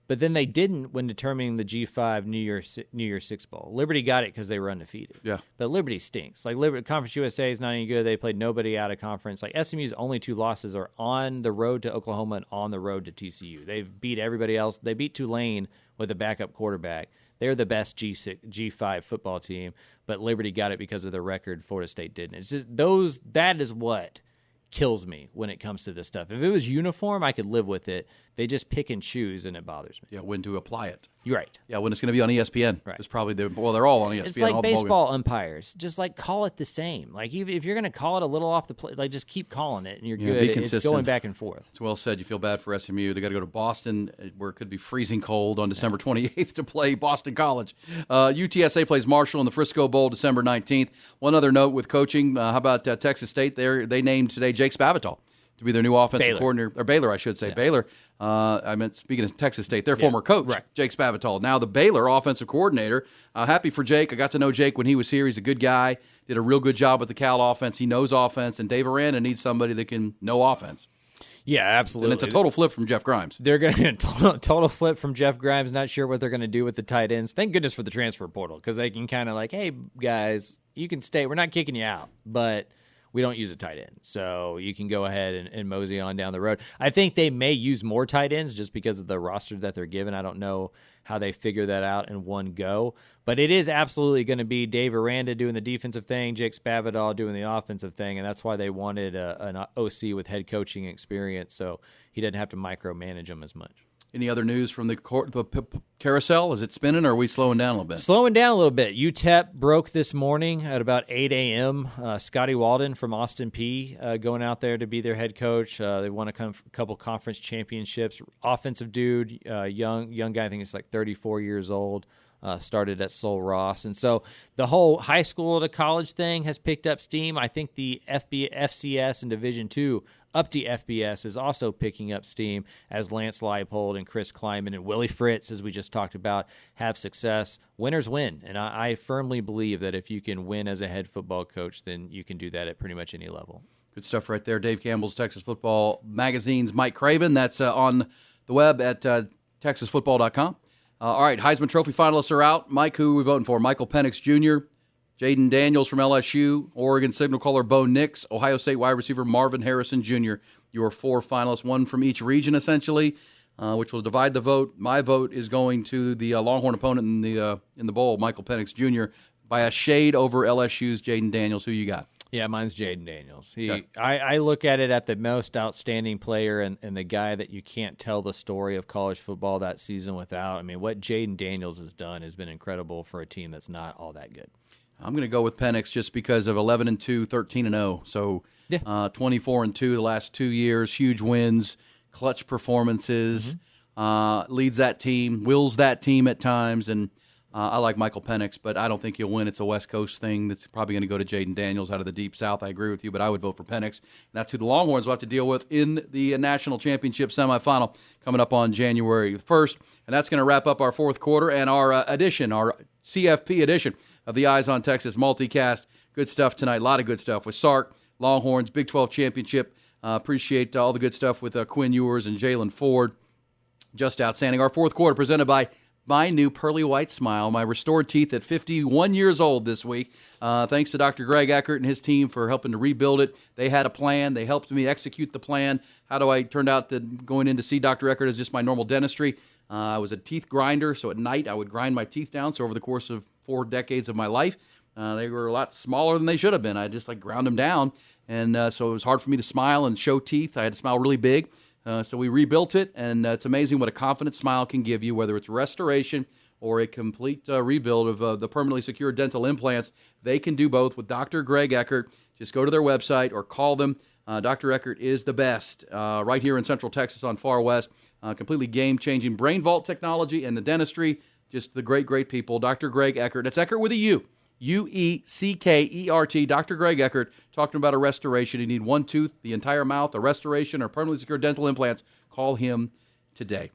But then they didn't when determining the G5 New Year's Six Bowl. Liberty got it because they were undefeated. Yeah. But Liberty stinks. Conference USA is not any good. They played nobody out of conference. SMU's only 2 losses are on the road to Oklahoma and on the road to TCU. They've beat everybody else. They beat Tulane with a backup quarterback. They're the best G5 football team, but Liberty got it because of their record. Florida State didn't. It's just that is what kills me when it comes to this stuff. If it was uniform, I could live with it. They just pick and choose, and it bothers me. Yeah, when to apply it. You're right. Yeah, when it's going to be on ESPN. Right. It's probably they're all on ESPN. It's like all baseball umpires. Just call it the same. If you're going to call it a little off the play, just keep calling it, and you're good. Be consistent. It's going back and forth. It's well said. You feel bad for SMU. They got to go to Boston, where it could be freezing cold on December 28th to play Boston College. UTSA plays Marshall in the Frisco Bowl December 19th. One other note with coaching. How about Texas State? They named today Jake Spavital to be their new offensive coordinator, or Baylor, I should say. Yeah. Baylor. I meant, speaking of Texas State, their former coach, right. Jake Spavital. Now the Baylor offensive coordinator. Happy for Jake. I got to know Jake when he was here. He's a good guy. Did a real good job with the Cal offense. He knows offense, and Dave Aranda needs somebody that can know offense. Yeah, absolutely. And it's a total flip from Jeff Grimes. They're going to total flip from Jeff Grimes. Not sure what they're going to do with the tight ends. Thank goodness for the transfer portal, because they can kind of hey, guys, you can stay. We're not kicking you out, but we don't use a tight end, so you can go ahead and mosey on down the road. I think they may use more tight ends just because of the roster that they're given. I don't know how they figure that out in one go, but it is absolutely going to be Dave Aranda doing the defensive thing, Jake Spavital doing the offensive thing, and that's why they wanted an OC with head coaching experience, so he doesn't have to micromanage them as much. Any other news from the carousel? Is it spinning, or are we slowing down a little bit? Slowing down a little bit. UTEP broke this morning at about 8 a.m. Scotty Walden from Austin Peay going out there to be their head coach. They won a couple conference championships. Offensive dude, young guy, I think it's 34 years old. Started at Sol Ross. And so the whole high school to college thing has picked up steam. I think the FCS and Division II up to FBS is also picking up steam as Lance Leipold and Chris Kleiman and Willie Fritz, as we just talked about, have success. Winners win. And I firmly believe that if you can win as a head football coach, then you can do that at pretty much any level. Good stuff right there. Dave Campbell's Texas Football Magazine's Mike Craven. That's on the web at texasfootball.com. All right, Heisman Trophy finalists are out. Mike, who are we voting for? Michael Penix Jr., Jaden Daniels from LSU, Oregon signal caller Bo Nix, Ohio State wide receiver Marvin Harrison Jr. Your 4 finalists, one from each region essentially, which will divide the vote. My vote is going to the Longhorn opponent in the bowl, Michael Penix Jr., by a shade over LSU's Jaden Daniels. Who you got? Yeah, mine's Jaden Daniels. I look at it at the most outstanding player and the guy that you can't tell the story of college football that season without. I mean, what Jaden Daniels has done has been incredible for a team that's not all that good. I'm going to go with Penix just because of 11-2, 13-0. So 24-2 the last 2 years, huge wins, clutch performances, leads that team, wills that team at times, and I like Michael Penix, but I don't think he'll win. It's a West Coast thing that's probably going to go to Jaden Daniels out of the Deep South. I agree with you, but I would vote for Penix. And that's who the Longhorns will have to deal with in the National Championship semifinal coming up on January 1st. And that's going to wrap up our fourth quarter and our CFP edition of the Eyes on Texas multicast. Good stuff tonight. A lot of good stuff with Sark, Longhorns, Big 12 Championship. Appreciate all the good stuff with Quinn Ewers and Jalen Ford. Just outstanding. Our fourth quarter presented by my new pearly white smile, my restored teeth at 51 years old this week. Thanks to Dr. Greg Eckert and his team for helping to rebuild it. They had a plan. They helped me execute the plan. How do I turned out that going in to see Dr. Eckert is just my normal dentistry. I was a teeth grinder, so at night I would grind my teeth down. So over the course of 4 decades of my life, they were a lot smaller than they should have been. I just ground them down. And so it was hard for me to smile and show teeth. I had to smile really big. So we rebuilt it, and it's amazing what a confident smile can give you, whether it's restoration or a complete rebuild of the permanently secure dental implants. They can do both with Dr. Greg Eckert. Just go to their website or call them. Dr. Eckert is the best right here in Central Texas on Far West. Completely game-changing brain vault technology and the dentistry. Just the great, great people. Dr. Greg Eckert. That's Eckert with a U. Ueckert, Dr. Greg Eckert, talking about a restoration. You need one tooth, the entire mouth, a restoration, or permanently secure dental implants. Call him today.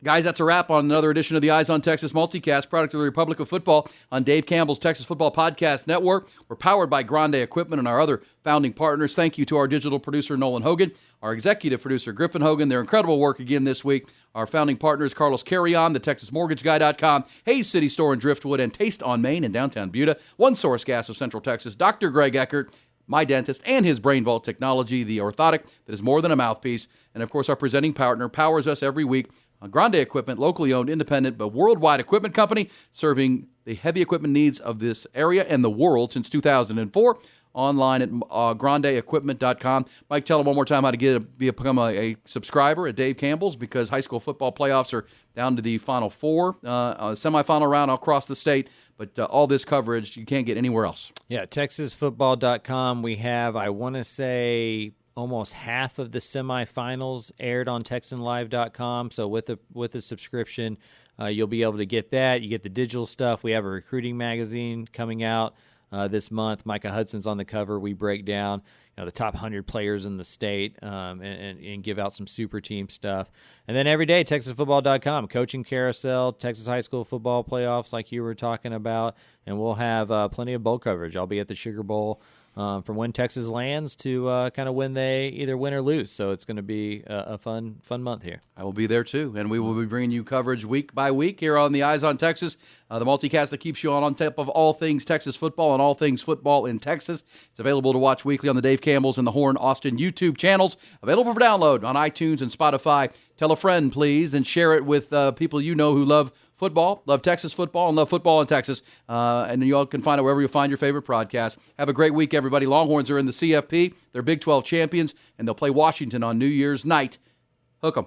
Guys, that's a wrap on another edition of the Eyes on Texas multicast, product of the Republic of Football on Dave Campbell's Texas Football Podcast Network. We're powered by Grande Equipment and our other founding partners. Thank you to our digital producer, Nolan Hogan, our executive producer, Griffin Hogan. Their incredible work again this week. Our founding partners, Carlos Carrion, the TexasMortgageGuy.com, Hayes City Store in Driftwood, and Taste on Main in downtown Buda. One Source Gas of Central Texas, Dr. Greg Eckert, my dentist, and his brain vault technology, the orthotic that is more than a mouthpiece. And, of course, our presenting partner powers us every week. Grande Equipment, locally owned, independent, but worldwide equipment company serving the heavy equipment needs of this area and the world since 2004. Online at grandeequipment.com. Mike, tell them one more time how to become a subscriber at Dave Campbell's, because high school football playoffs are down to the Final Four, semifinal round across the state. But all this coverage you can't get anywhere else. Yeah, TexasFootball.com. We have, I want to say, almost half of the semifinals aired on TexanLive.com. So with a subscription, you'll be able to get that. You get the digital stuff. We have a recruiting magazine coming out this month. Micah Hudson's on the cover. We break down the top 100 players in the state and give out some super team stuff. And then every day, TexasFootball.com, coaching carousel, Texas high school football playoffs like you were talking about, and we'll have plenty of bowl coverage. I'll be at the Sugar Bowl from when Texas lands to kind of when they either win or lose. So it's going to be a fun month here. I will be there too, and we will be bringing you coverage week by week here on the Eyes on Texas, the multicast that keeps you on top of all things Texas football and all things football in Texas. It's available to watch weekly on the Dave Campbell's and the Horn Austin YouTube channels, available for download on iTunes and Spotify. Tell a friend, please, and share it with people you know who love football, love Texas football, and love football in Texas. And you all can find it wherever you find your favorite podcast. Have a great week, everybody. Longhorns are in the CFP. They're Big 12 champions, and they'll play Washington on New Year's night. Hook 'em.